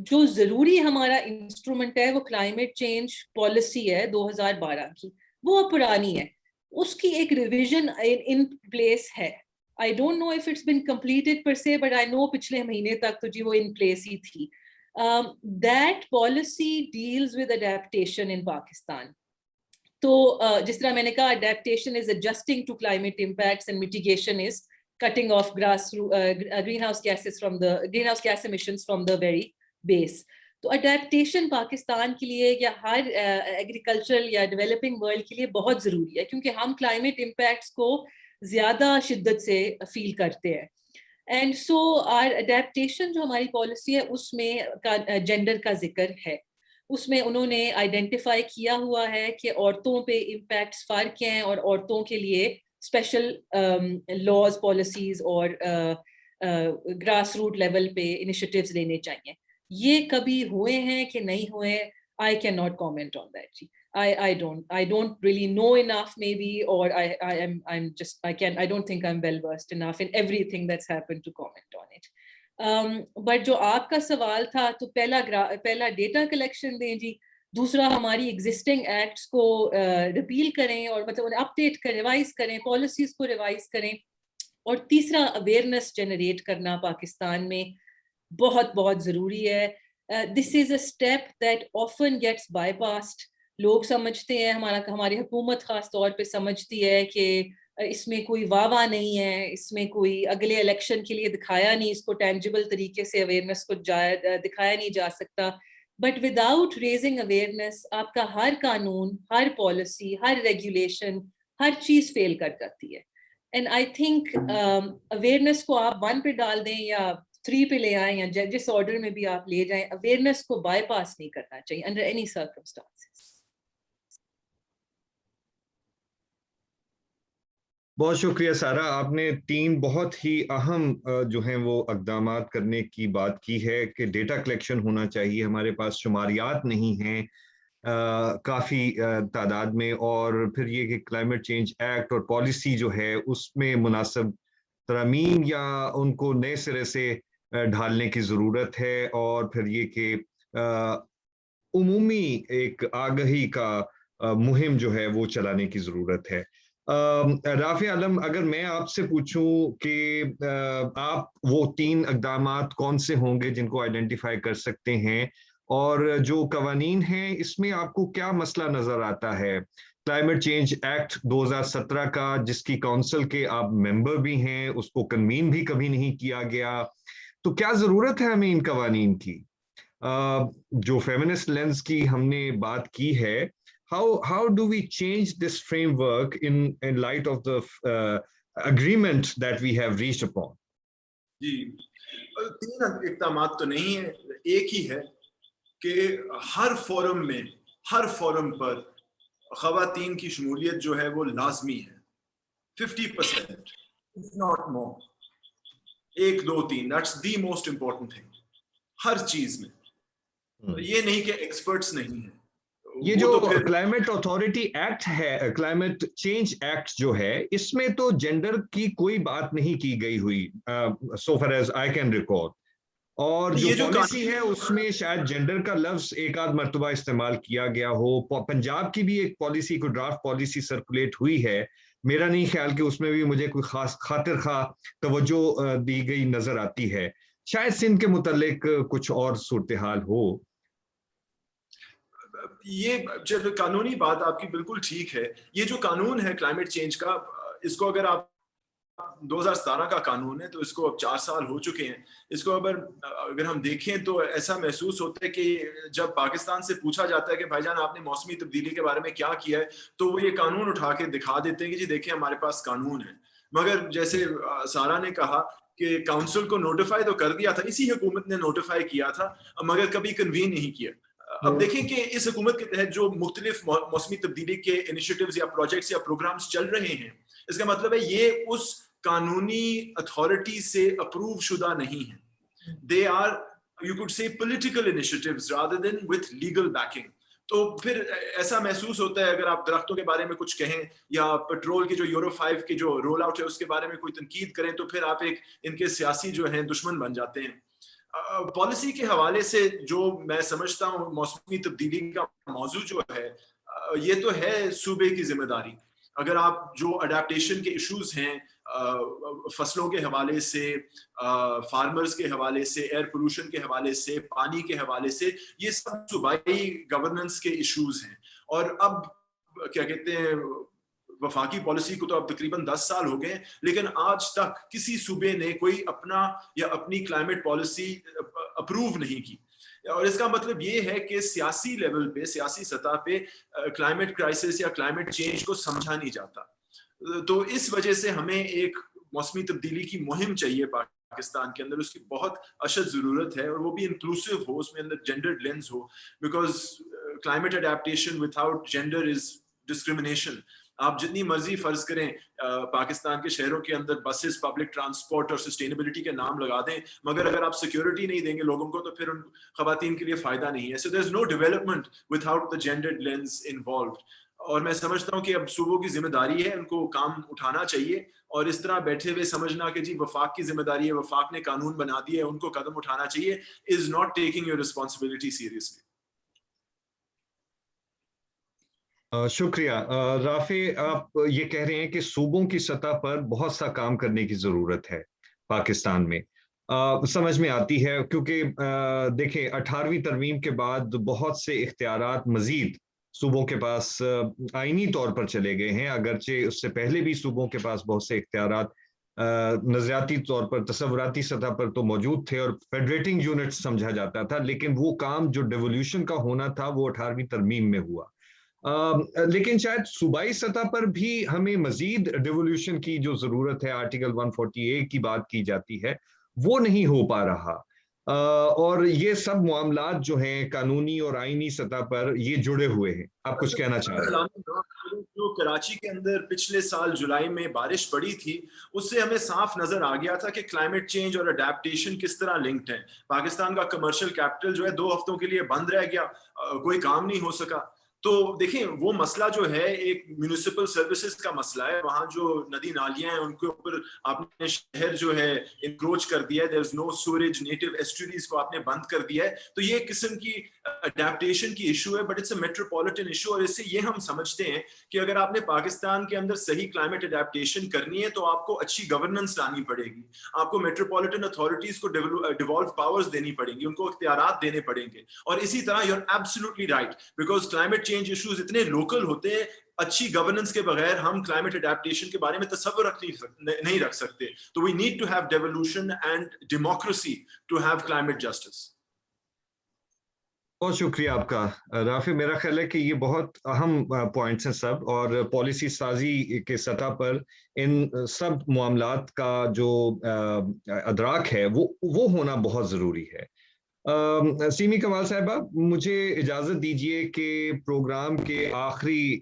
جو ضروری ہمارا انسٹرومنٹ ہے وہ کلائمیٹ چینج پالیسی ہے 2012 کی, وہ پرانی ہے, اس کی ایک ریویژن ان پلیس ہے. I don't know if it's been completed per, but آئی نو پچھلے مہینے تک تو جی وہ ان پلیس ہی تھی. That policy deals with adaptation in Pakistan. تو جس طرح میں نے کہا adaptation is adjusting to climate impacts and mitigation is cutting off greenhouse gas emissions from the very base. تو adaptation پاکستان کے لیے یا ہر agricultural یا developing world کے لیے بہت ضروری ہے, کیونکہ ہم climate impacts کو زیادہ شدت سے فیل کرتے ہیں. اینڈ سو our adaptation جو ہماری پالیسی ہے اس میں جینڈر کا ذکر ہے. اس میں انہوں نے آئیڈینٹیفائی کیا ہوا ہے کہ عورتوں پہ امپیکٹس فرق ہیں اور عورتوں کے لیے اسپیشل لاز پالیسیز اور گراس روٹ لیول پہ انیشیٹیوز لینے چاہیے. یہ کبھی ہوئے ہیں کہ نہیں ہوئے, I can not comment on that جی. I don't really know enough maybe, or I don't think I'm well versed enough in everything that's happened to comment on it. But جو آپ کا سوال تھا تو پہلا ڈیٹا کلیکشن دیں جی. دوسرا ہماری ایگزسٹنگ ایکٹس کو ریپیل کریں اور مطلب انہیں اپڈیٹ کریں, ریوائز کریں, پالیسیز کو ریوائز کریں. اور تیسرا اویئرنیس جنریٹ کرنا پاکستان میں بہت بہت ضروری ہے. This is a step that often gets bypassed. لوگ سمجھتے ہیں, ہماری حکومت خاص طور پہ سمجھتی ہے کہ اس میں کوئی واہ نہیں ہے, اس میں کوئی اگلے الیکشن کے لیے دکھایا نہیں, اس کو ٹینجیبل طریقے سے اویئرنیس کو دکھایا نہیں جا سکتا. بٹ وداؤٹ ریزنگ اویئرنیس آپ کا ہر قانون, ہر پالیسی, ہر ریگولیشن, ہر چیز فیل کر جاتی ہے. اینڈ آئی تھنک اویئرنیس کو آپ 1 پہ ڈال دیں یا 3 پہ لے آئیں یا جس آرڈر میں بھی آپ لے جائیں, اویئرنیس کو بائی پاس نہیں کرنا چاہیے انڈر اینی سرکمسٹانسز. بہت شکریہ سارا, آپ نے 3 بہت ہی اہم جو ہیں وہ اقدامات کرنے کی بات کی ہے کہ ڈیٹا کلیکشن ہونا چاہیے, ہمارے پاس شماریات نہیں ہیں کافی تعداد میں, اور پھر یہ کہ کلائمیٹ چینج ایکٹ اور پالیسی جو ہے اس میں مناسب ترامیم یا ان کو نئے سرے سے ڈھالنے کی ضرورت ہے, اور پھر یہ کہ عمومی ایک آگہی کا مہم جو ہے وہ چلانے کی ضرورت ہے. رافع عالم, اگر میں آپ سے پوچھوں کہ آپ وہ 3 اقدامات کون سے ہوں گے جن کو آئیڈینٹیفائی کر سکتے ہیں, اور جو قوانین ہیں اس میں آپ کو کیا مسئلہ نظر آتا ہے؟ کلائمیٹ چینج ایکٹ 2017 کا جس کی کونسل کے آپ ممبر بھی ہیں, اس کو کنوین بھی کبھی نہیں کیا گیا, تو کیا ضرورت ہے ہمیں ان قوانین کی؟ جو فیمنسٹ لینز کی ہم نے بات کی ہے, how do we change this framework in light of the agreement that we have reached upon? جی 3 اقدامات تو نہیں ہیں, ایک ہی ہے کہ ہر فورم پر خواتین کی شمولیت جو ہے وہ لازمی ہے, 50% if not more. 1 2 3 that's the most important thing ہر چیز میں. یہ نہیں کہ ایکسپرٹس نہیں ہیں. یہ جو کلائمیٹ اتھارٹی ایکٹ ہے, کلائمیٹ چینج ایکٹ جو ہے, اس میں تو جینڈر کی کوئی بات نہیں کی گئی ہوئی so far as I can recall, اور جو پالیسی ہے اس میں شاید جینڈر کا لفظ ایک آدھ مرتبہ استعمال کیا گیا ہو. پنجاب کی بھی ایک پالیسی, کوئی ڈرافٹ پالیسی سرکولیٹ ہوئی ہے, میرا نہیں خیال کہ اس میں بھی مجھے کوئی خاص خاطر خواہ توجہ دی گئی نظر آتی ہے. شاید سندھ کے متعلق کچھ اور صورتحال ہو. یہ جب قانونی بات آپ کی بالکل ٹھیک ہے. یہ جو قانون ہے کلائمیٹ چینج کا, اس کو اگر آپ 2017 کا قانون ہے تو اس کو اب 4 سال ہو چکے ہیں. اس کو اگر ہم دیکھیں تو ایسا محسوس ہوتا ہے کہ جب پاکستان سے پوچھا جاتا ہے کہ بھائی جان آپ نے موسمی تبدیلی کے بارے میں کیا کیا ہے, تو وہ یہ قانون اٹھا کے دکھا دیتے ہیں کہ جی دیکھیں ہمارے پاس قانون ہے. مگر جیسے سارا نے کہا کہ کاؤنسل کو نوٹیفائی تو کر دیا تھا, اسی حکومت نے نوٹیفائی کیا تھا, مگر کبھی کنوین نہیں کیا. اب دیکھیں کہ اس حکومت کے تحت جو مختلف موسمی تبدیلی کے انیشیٹیوز یا پروجیکٹس یا پروگرامز چل رہے ہیں, اس کا مطلب ہے یہ اس قانونی اتھارٹی سے اپروو شدہ نہیں ہیں. They are, you could say, political initiatives rather than with legal backing. تو پھر ایسا محسوس ہوتا ہے اگر آپ درختوں کے بارے میں کچھ کہیں یا پیٹرول کی جو یورو 5 کی جو رول آؤٹ ہے اس کے بارے میں کوئی تنقید کریں, تو پھر آپ ایک ان کے سیاسی جو ہیں دشمن بن جاتے ہیں. پالیسی کے حوالے سے جو میں سمجھتا ہوں موسمی تبدیلی کا موضوع جو ہے یہ تو ہے صوبے کی ذمہ داری. اگر آپ جو اڈیپٹیشن کے ایشوز ہیں فصلوں کے حوالے سے, فارمرز کے حوالے سے, ایئر پولوشن کے حوالے سے, پانی کے حوالے سے, یہ سب صوبائی گورننس کے ایشوز ہیں. اور اب کیا کہتے ہیں وفاقی پالیسی کو تو اب تقریباً 10 سال ہو گئے, لیکن آج تک کسی صوبے نے کوئی اپنا یا اپنی کلائمیٹ پالیسی اپروو نہیں کی. اور اس کا مطلب یہ ہے کہ سیاسی لیول پہ, سیاسی سطح پہ کلائمیٹ کرائسس یا کلائمیٹ چینج کو سمجھا نہیں جاتا. تو اس وجہ سے ہمیں ایک موسمی تبدیلی کی مہم چاہیے پاکستان کے اندر, اس کی بہت اشد ضرورت ہے, اور وہ بھی انکلوسیو ہو, اس میں اندر جینڈرڈ لینز ہو, because climate adaptation without gender is discrimination. آپ جتنی مرضی فرض کریں پاکستان کے شہروں کے اندر بسز, پبلک ٹرانسپورٹ اور سسٹینیبلٹی کے نام لگا دیں, مگر اگر آپ سیکیورٹی نہیں دیں گے لوگوں کو تو پھر ان خواتین کے لیے فائدہ نہیں ہے. So there is no development without the gendered lens involved. اور میں سمجھتا ہوں کہ اب صوبوں کی ذمہ داری ہے, ان کو کام اٹھانا چاہیے, اور اس طرح بیٹھے ہوئے سمجھنا کہ جی وفاق کی ذمہ داری ہے, وفاق نے قانون بنا دیے, ان کو قدم اٹھانا چاہیے, is not taking your responsibility seriously. شکریہ رافع، آپ یہ کہہ رہے ہیں کہ صوبوں کی سطح پر بہت سا کام کرنے کی ضرورت ہے پاکستان میں. سمجھ میں آتی ہے کیونکہ دیکھیں 18ویں ترمیم کے بعد بہت سے اختیارات مزید صوبوں کے پاس آئینی طور پر چلے گئے ہیں، اگرچہ اس سے پہلے بھی صوبوں کے پاس بہت سے اختیارات نظریاتی طور پر تصوراتی سطح پر تو موجود تھے اور فیڈریٹنگ یونٹ سمجھا جاتا تھا، لیکن وہ کام جو ڈیولوشن کا ہونا تھا وہ 18ویں ترمیم میں ہوا. لیکن شاید صوبائی سطح پر بھی ہمیں مزید ڈیولوشن کی جو ضرورت ہے، آرٹیکل 148 کی بات کی جاتی ہے، وہ نہیں ہو پا رہا. اور یہ سب معاملات جو ہیں قانونی اور آئینی سطح پر یہ جڑے ہوئے ہیں. آپ کچھ کہنا چاہ رہے ہیں؟ جو کراچی کے اندر پچھلے سال جولائی میں بارش پڑی تھی، اس سے ہمیں صاف نظر آ گیا تھا کہ کلائمیٹ چینج اور اڈیپٹیشن کس طرح لنکڈ ہے. پاکستان کا کمرشل کیپٹل جو ہے 2 ہفتوں کے لیے بند رہ گیا، کوئی کام نہیں ہو سکا. تو دیکھیں وہ مسئلہ جو ہے ایک میونسپل سروسز کا مسئلہ ہے. وہاں جو ندی نالیاں ہیں ان کے اوپر آپ نے شہر جو ہے انکروچ کر دیا ہے، دیر از نو سوریج، نیٹو ایسٹریز کو آپ نے بند کر دیا ہے. تو یہ ایک قسم کی اڈیپٹیشن کی ایشو ہے، but it's a metropolitan issue. اور اس سے یہ ہم سمجھتے ہیں کہ اگر آپ نے پاکستان کے اندر صحیح کلائمیٹ اڈیپٹیشن کرنی ہے تو آپ کو اچھی گورننس لانی پڑے گی. آپ کو میٹروپولیٹن اتھارٹیز کو ڈیوالو پاورز دینی پڑیں گی، ان کو اختیارات دینے پڑیں گے. اور اسی طرح you are absolutely right, because climate change issues اتنے لوکل ہوتے ہیں، اچھی گورننس کے بغیر ہم کلائمیٹ اڈیپٹیشن کے بارے میں تصور نہیں رکھ سکتے. تو we need to have devolution and democracy to have climate justice. بہت شکریہ آپ کا رافع. میرا خیال ہے کہ یہ بہت اہم پوائنٹس ہیں سب، اور پالیسی سازی کے سطح پر ان سب معاملات کا جو ادراک ہے وہ ہونا بہت ضروری ہے. سیمی کمال صاحبہ، مجھے اجازت دیجئے کہ پروگرام کے آخری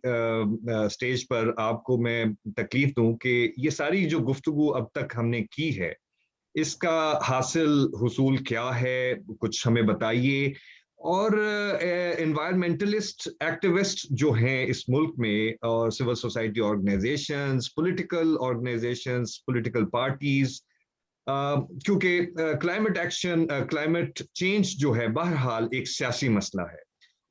سٹیج پر آپ کو میں تکلیف دوں کہ یہ ساری جو گفتگو اب تک ہم نے کی ہے، اس کا حاصل حصول کیا ہے، کچھ ہمیں بتائیے. اور انوائرمنٹلسٹ ایکٹیوسٹ جو ہیں اس ملک میں، اور civil society organizations, political organizations, political parties, کیونکہ کلائمیٹ ایکشن، کلائمیٹ چینج جو ہے بہرحال ایک سیاسی مسئلہ ہے.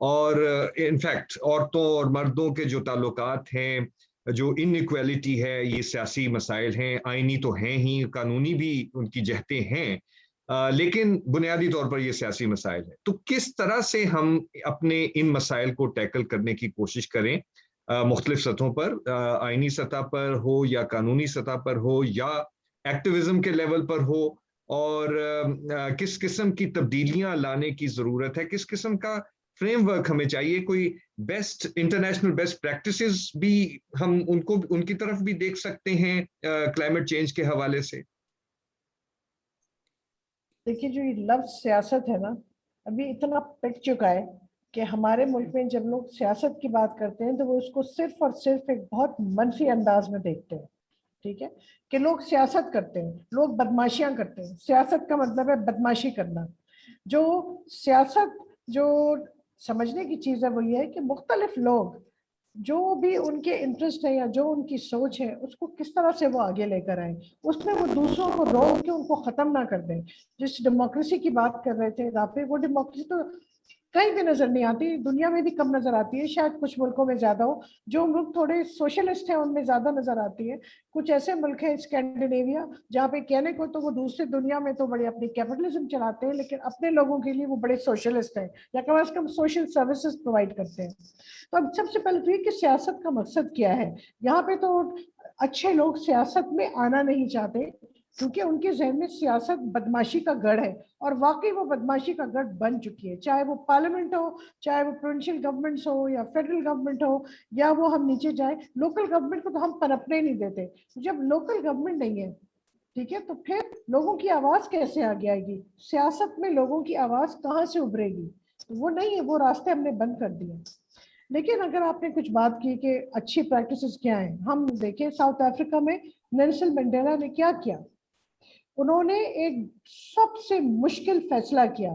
اور انفیکٹ عورتوں اور مردوں کے جو تعلقات ہیں، جو انیکویلٹی ہے، یہ سیاسی مسائل ہیں. آئینی تو ہیں ہی، قانونی بھی ان کی جہتیں ہیں، لیکن بنیادی طور پر یہ سیاسی مسائل ہیں. تو کس طرح سے ہم اپنے ان مسائل کو ٹیکل کرنے کی کوشش کریں مختلف سطحوں پر، آئینی سطح پر ہو یا قانونی سطح پر ہو یا ایکٹیویزم کے لیول پر ہو، اور کس قسم کی تبدیلیاں لانے کی ضرورت ہے، کس قسم کا فریم ورک ہمیں چاہیے. کوئی بیسٹ انٹرنیشنل بیسٹ پریکٹسز بھی ہم ان کی طرف بھی دیکھ سکتے ہیں کلائمیٹ چینج کے حوالے سے. دیکھیے جو یہ لفظ سیاست ہے نا، ابھی اتنا پک چکا ہے کہ ہمارے ملک میں جب لوگ سیاست کی بات کرتے ہیں تو وہ اس کو صرف اور صرف ایک بہت منفی انداز میں دیکھتے ہیں. ٹھیک ہے کہ لوگ سیاست کرتے ہیں، لوگ بدماشیاں کرتے ہیں. سیاست کا مطلب ہے بدماشی کرنا. جو سیاست جو سمجھنے کی چیز ہے وہ یہ ہے کہ مختلف لوگ جو بھی ان کے انٹرسٹ ہے یا جو ان کی سوچ ہے اس کو کس طرح سے وہ آگے لے کر آئیں، اس میں وہ دوسروں کو روک کے ان کو ختم نہ کر دیں. جس ڈیموکریسی کی بات کر رہے تھے رافع، وہ ڈیموکریسی تو کہیں بھی نظر نہیں آتی، دنیا میں بھی کم نظر آتی ہے، شاید کچھ ملکوں میں زیادہ ہو. جو ملک تھوڑے سوشلسٹ ہیں ان میں زیادہ نظر آتی ہے. کچھ ایسے ملک ہیں اسکینڈینیویا جہاں پہ کہنے کو تو وہ دوسری دنیا میں تو بڑے اپنی کیپٹلزم چلاتے ہیں، لیکن اپنے لوگوں کے لیے وہ بڑے سوشلسٹ ہیں، یا کم از کم سوشل سروسز پرووائڈ کرتے ہیں. تو اب سب سے پہلے تو یہ کہ سیاست کا مقصد کیا ہے. یہاں پہ تو اچھے لوگ سیاست میں آنا نہیں چاہتے کیونکہ ان کے ذہن میں سیاست بدماشی کا گڑھ ہے، اور واقعی وہ بدماشی کا گڑھ بن چکی ہے. چاہے وہ پارلیمنٹ ہو، چاہے وہ پروونشل گورنمنٹس ہو یا فیڈرل گورنمنٹ ہو، یا وہ ہم نیچے جائیں لوکل گورنمنٹ کو تو ہم پنپنے نہیں دیتے. جب لوکل گورنمنٹ نہیں ہے ٹھیک ہے تو پھر لوگوں کی آواز کیسے آگے آئے گی؟ سیاست میں لوگوں کی آواز کہاں سے ابھرے گی؟ وہ نہیں ہے، وہ راستے ہم نے بند کر دیے. لیکن اگر آپ نے کچھ بات کی کہ اچھی پریکٹسز کیا ہیں، ہم دیکھیں ساؤتھ افریقہ میں نیلسن منڈیلا نے کیا کیا. انہوں نے ایک سب سے مشکل فیصلہ کیا،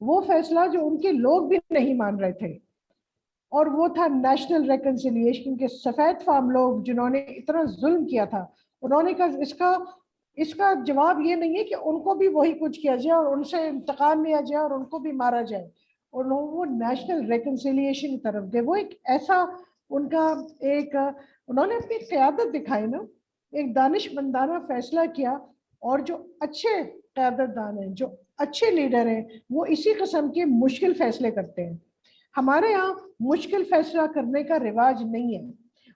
وہ فیصلہ جو ان کے لوگ بھی نہیں مان رہے تھے، اور وہ تھا نیشنل ریکنسیلیشن کے سفید فام لوگ جنہوں نے اتنا ظلم کیا تھا. انہوں نے کہا اس کا جواب یہ نہیں ہے کہ ان کو بھی وہی کچھ کیا جائے اور ان سے انتقام لیا جائے اور ان کو بھی مارا جائے. اور وہ نیشنل ریکنسیلیشن کی طرف گئے. وہ ایک ایسا ان کا ایک انہوں نے اپنی قیادت دکھائی نا, ایک دانشمندانہ فیصلہ کیا, اور جو اچھے قیادت دان ہیں, جو اچھے لیڈر ہیں, وہ اسی قسم کے مشکل فیصلے کرتے ہیں. ہمارے یہاں مشکل فیصلہ کرنے کا رواج نہیں ہے,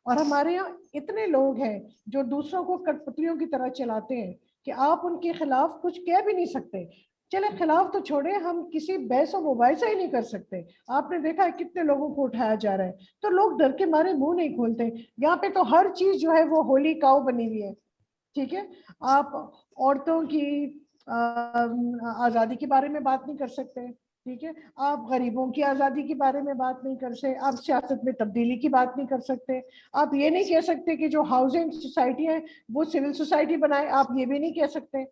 اور ہمارے یہاں اتنے لوگ ہیں جو دوسروں کو کٹ پتلیوں کی طرح چلاتے ہیں کہ آپ ان کے خلاف کچھ کہہ بھی نہیں سکتے. چلے خلاف تو چھوڑے, ہم کسی بحث و مباحثہ ہی نہیں کر سکتے. آپ نے دیکھا ہے کتنے لوگوں کو اٹھایا جا رہا ہے, تو لوگ ڈر کے مارے منہ نہیں کھولتے. یہاں پہ تو ہر چیز جو ہے وہ ہولی کاؤ بنی ہوئی ہے. ٹھیک ہے, آپ عورتوں کی آزادی کے بارے میں بات نہیں کر سکتے. ٹھیک ہے, آپ غریبوں کی آزادی کے بارے میں بات نہیں کر سکتے, آپ سیاست میں تبدیلی کی بات نہیں کر سکتے, آپ یہ نہیں کہہ سکتے کہ جو ہاؤسنگ سوسائٹی ہے وہ سول سوسائٹی بنائے, آپ یہ بھی نہیں کہہ سکتے.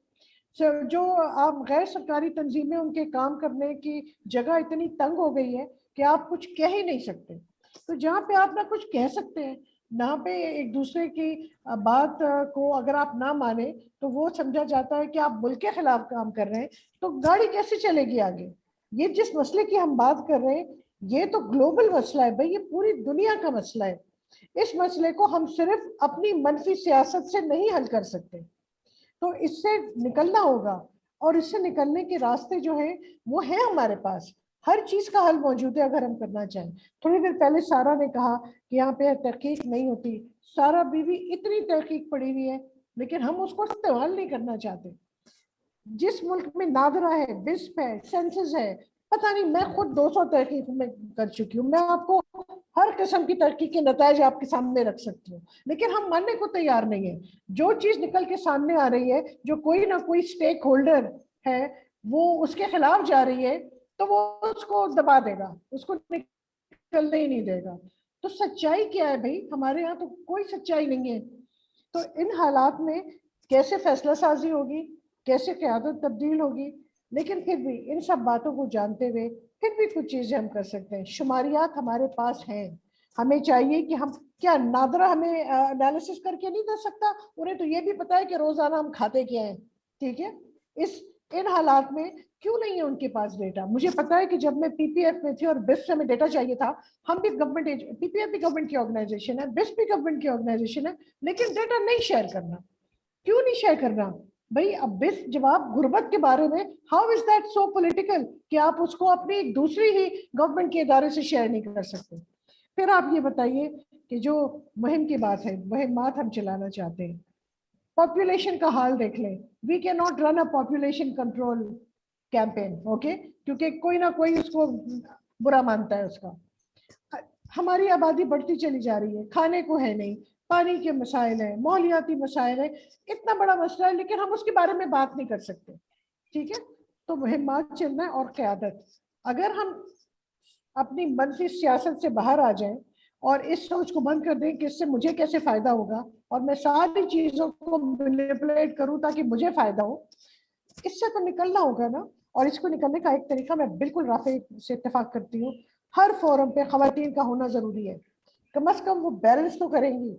جو آپ غیر سرکاری تنظیمیں, ان کے کام کرنے کی جگہ اتنی تنگ ہو گئی ہے کہ آپ کچھ کہہ ہی نہیں سکتے. تو جہاں پہ آپ نہ کچھ کہہ سکتے ہیں, نہ پہ ایک دوسرے کی بات کو اگر آپ نہ مانیں تو وہ سمجھا جاتا ہے کہ آپ ملک کے خلاف کام کر رہے ہیں, تو گاڑی کیسے چلے گی آگے. یہ جس مسئلے کی ہم بات کر رہے ہیں یہ تو گلوبل مسئلہ ہے بھائی, یہ پوری دنیا کا مسئلہ ہے. اس مسئلے کو ہم صرف اپنی منفی سیاست سے نہیں حل کر سکتے, تو اس سے نکلنا ہوگا, اور اس سے نکلنے کے راستے جو ہیں وہ ہیں ہمارے پاس. ہر چیز کا حل موجود ہے اگر ہم کرنا چاہیں. تھوڑی دیر پہلے سارا نے کہا کہ یہاں پہ تحقیق نہیں ہوتی. سارا بیوی اتنی تحقیق پڑی ہوئی ہے لیکن ہم اس کو استعمال نہیں کرنا چاہتے. جس ملک میں نادرا ہے, بسپ ہے, سینسس ہے, پتہ نہیں, میں خود 200 تحقیق میں کر چکی ہوں, میں آپ کو ہر قسم کی تحقیق کے نتائج آپ کے سامنے رکھ سکتی ہوں, لیکن ہم ماننے کو تیار نہیں ہیں. جو چیز نکل کے سامنے آ رہی ہے, جو کوئی نہ کوئی سٹیک ہولڈر ہے وہ اس کے خلاف جا رہی ہے, تو وہ اس کو دبا دے گا, اس کو نکلنے ہی نہیں دے گا. تو سچائی کیا ہے بھائی؟ ہمارے یہاں تو کوئی سچائی نہیں ہے. تو ان حالات میں کیسے فیصلہ سازی ہوگی, کیسے قیادت تبدیل ہوگی؟ لیکن پھر بھی ان سب باتوں کو جانتے ہوئے پھر بھی کچھ چیزیں ہم کر سکتے ہیں. شماریات ہمارے پاس ہیں, ہمیں چاہیے کہ ہم کیا نادرا ہمیں انالیسس کر کے نہیں دے سکتا, انہیں تو یہ بھی پتا ہے کہ روزانہ ہم کھاتے کیا ہیں. ٹھیک ہے, ان حالات میں کیوں نہیں ہے ان کے پاس ڈیٹا؟ مجھے پتا ہے کہ جب میں پی پی ایف میں تھی اور بس سے ہمیں ڈیٹا چاہیے تھا, ہم بھی گورنمنٹ, پی پی ایف بھی گورنمنٹ کی آرگنائزیشن ہے, بس بھی گورنمنٹ کی آرگنائزیشن ہے, لیکن ڈیٹا نہیں شیئر کرنا. کیوں نہیں شیئر کرنا بھائی؟ اب بس جواب غربت کے بارے میں, how is that so political کہ آپ اس کو اپنی ایک دوسری ہی گورنمنٹ کے ادارے سے شیئر نہیں کر سکتے؟ پھر آپ یہ بتائیے کہ جو مہم کی بات ہے, مہمات ہم چلانا چاہتے ہیں, پاپولیشن کا حال دیکھ لیں. We can not run a population control campaign, okay, کیونکہ کوئی نہ کوئی اس کو برا مانتا ہے. اس کا ہماری آبادی بڑھتی چلی جا رہی ہے, کھانے کو ہے نہیں, پانی کے مسائل ہیں, ماحولیاتی مسائل ہیں, اتنا بڑا مسئلہ ہے لیکن ہم اس کے بارے میں بات نہیں کر سکتے. ٹھیک ہے, تو مہمات چلنا ہے اور قیادت. اگر ہم اپنی منفی سیاست سے باہر آ جائیں اور اس سوچ کو بند کر دیں کہ اس سے مجھے کیسے فائدہ ہوگا اور میں ساری چیزوں کو مینیپولیٹ کروں تاکہ مجھے فائدہ ہو, اس سے تو نکلنا ہوگا نا. اور اس کو نکلنے کا ایک طریقہ, میں بالکل رافع سے اتفاق کرتی ہوں, ہر فورم پہ خواتین کا ہونا ضروری ہے. کم از کم وہ بیلنس تو کریں گی.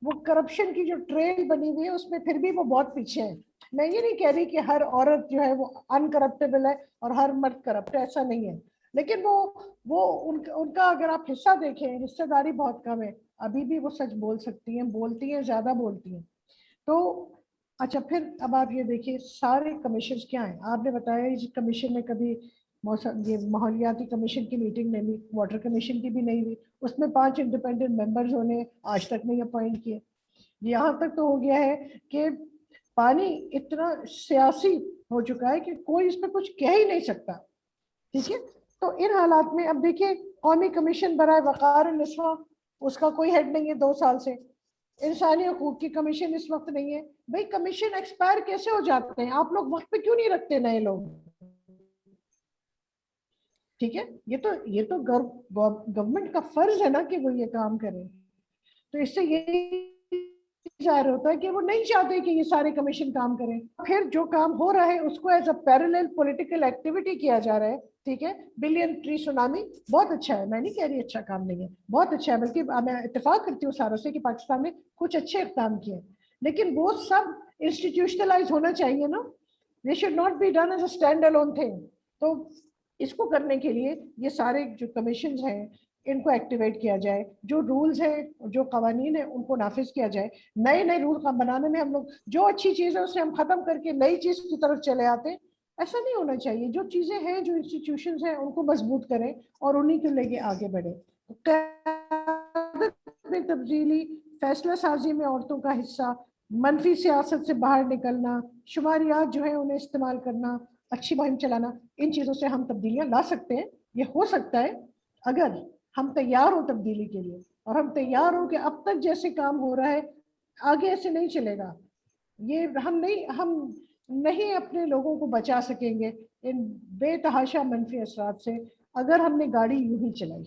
وہ کرپشن کی جو ٹریل بنی ہوئی ہے اس میں پھر بھی وہ بہت پیچھے ہیں. میں یہ نہیں کہہ رہی کہ ہر عورت جو ہے وہ انکرپٹیبل ہے اور ہر مرد کرپٹ ہے, ایسا نہیں ہے, لیکن وہ ان کا اگر آپ حصہ دیکھیں, حصہ داری بہت کم ہے. ابھی بھی وہ سچ بول سکتی ہیں, بولتی ہیں, زیادہ بولتی ہیں. تو اچھا, پھر اب آپ یہ دیکھیے سارے کمیشنز کیا ہیں. آپ نے بتایا اس کمیشن میں کبھی یہ ماحولیاتی کمیشن کی میٹنگ نہیں ہوئی, واٹر کمیشن کی بھی نہیں ہوئی, اس میں 5 انڈیپینڈنٹ ممبرز ہونے آج تک نہیں اپوائنٹ کیے. یہاں تک تو ہو گیا ہے کہ پانی اتنا سیاسی ہو چکا ہے کہ کوئی اس پہ کچھ کہہ ہی نہیں سکتا. ٹھیک ہے, تو ان حالات میں اب دیکھیے قومی کمیشن برائے وقار النسواں, اس کا کوئی ہیڈ نہیں ہے 2 سال سے. انسانی حقوق کی کمیشن اس وقت نہیں ہے. بھائی کمیشن ایکسپائر کیسے ہو جاتے ہیں؟ آپ لوگ وقت پہ کیوں نہیں رکھتے نئے لوگ؟ ٹھیک ہے, یہ تو گورنمنٹ کا فرض ہے نا کہ وہ یہ کام کرے. تو اس سے یہ ظاہر ہوتا ہے کہ وہ نہیں چاہتے کہ یہ سارے کمیشن کام کریں. پھر جو کام ہو رہا ہے اس کو as a parallel political activity کیا جا رہا ہے. ٹھیک ہے, بلین ٹری سونامی بہت اچھا ہے, میں نہیں کہہ رہی اچھا کام نہیں ہے, بہت اچھا ہے, بلکہ میں اتفاق کرتی ہوں ساروں سے کہ پاکستان نے کچھ اچھے اقدام کیے, لیکن وہ سب انسٹیٹیوشنلائز ہونا چاہیے نا. they should not be done as a stand alone thing. تو اس کو کرنے کے لیے یہ سارے جو کمیشنز ہیں ان کو ایکٹیویٹ کیا جائے, جو رولز ہیں جو قوانین ہیں ان کو نافذ کیا جائے. نئے نئے رول بنانے میں ہم لوگ جو اچھی چیز ہے اسے ہم ختم کر کے نئی چیز کی طرف چلے آتے ہیں. ایسا نہیں ہونا چاہیے. جو چیزیں ہیں جو انسٹیٹیوشنز ہیں ان کو مضبوط کریں اور انہیں کو لے کے آگے بڑھیں. قیادت میں تبدیلی, فیصلہ سازی میں عورتوں کا حصہ, منفی سیاست سے باہر نکلنا, شماریات جو ہیں انہیں استعمال کرنا, اچھی مہم چلانا, ان چیزوں سے ہم تبدیلیاں لا سکتے ہیں. یہ ہو سکتا ہے اگر ہم تیار ہوں تبدیلی کے لیے, اور ہم تیار ہوں کہ اب تک جیسے کام ہو رہا ہے آگے ایسے نہیں چلے گا. یہ ہم نہیں اپنے لوگوں کو بچا سکیں گے ان بے تحاشا منفی اثرات سے اگر ہم نے گاڑی یوں ہی چلائی.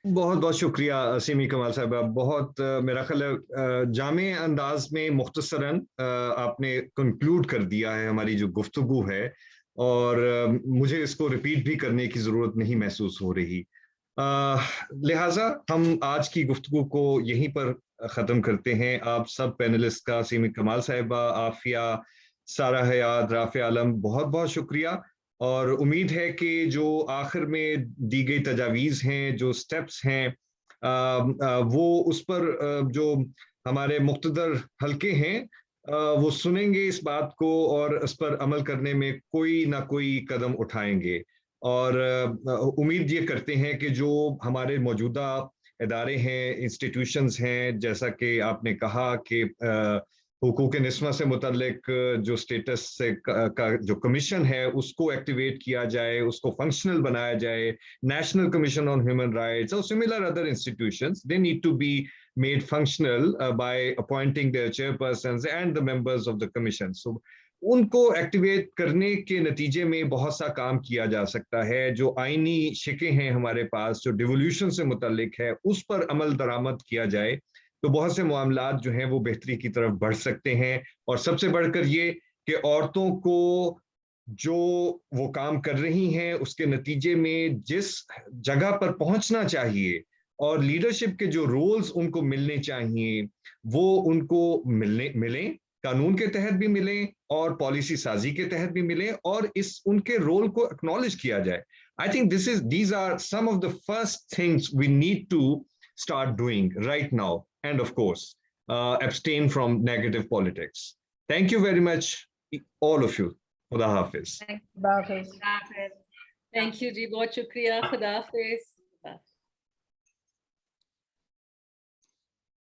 بہت بہت شکریہ سیمی کمال صاحبہ. بہت میرا خیال ہے جامع انداز میں مختصراً آپ نے کنکلوڈ کر دیا ہے ہماری جو گفتگو ہے, اور مجھے اس کو ریپیٹ بھی کرنے کی ضرورت نہیں محسوس ہو رہی. لہٰذا ہم آج کی گفتگو کو یہیں پر ختم کرتے ہیں. آپ سب پینلسٹ کا, سیمی کمال صاحبہ, عافیہ, سارہ حیات, رافع عالم, بہت بہت شکریہ. اور امید ہے کہ جو آخر میں دی گئی تجاویز ہیں, جو سٹیپس ہیں, وہ اس پر جو ہمارے مقتدر حلقے ہیں وہ سنیں گے اس بات کو اور اس پر عمل کرنے میں کوئی نہ کوئی قدم اٹھائیں گے. اور امید یہ کرتے ہیں کہ جو ہمارے موجودہ ادارے ہیں, انسٹیٹیوشنز ہیں, جیسا کہ آپ نے کہا کہ حقوق نسواں سے متعلق جو اسٹیٹس سے کا جو کمیشن ہے اس کو ایکٹیویٹ کیا جائے, اس کو فنکشنل بنایا جائے. National Commission on Human Rights اور similar other institutions, they need to be made functional by appointing their chairpersons and the members of the commission. So ان کو ایکٹیویٹ کرنے کے نتیجے میں بہت سا کام کیا جا سکتا ہے. جو آئینی شکیں ہیں ہمارے پاس, جو ڈیولیوشن سے متعلق ہے, اس پر عمل درآمد کیا جائے تو بہت سے معاملات جو ہیں وہ بہتری کی طرف بڑھ سکتے ہیں. اور سب سے بڑھ کر یہ کہ عورتوں کو جو وہ کام کر رہی ہیں اس کے نتیجے میں جس جگہ پر پہنچنا چاہیے اور لیڈرشپ کے جو رولز ان کو ملنے چاہیے وہ ان کو ملیں, قانون کے تحت بھی ملیں اور پالیسی سازی کے تحت بھی ملیں, اور ان کے رول کو اکنالج کیا جائے. I think these are some of the first things we need to start doing right now. And of course, abstain from negative politics. Thank you very much, all of you. Khuda Hafiz. خدا حافظ. Thank you جی, بہت شکریہ. خدا حافظ.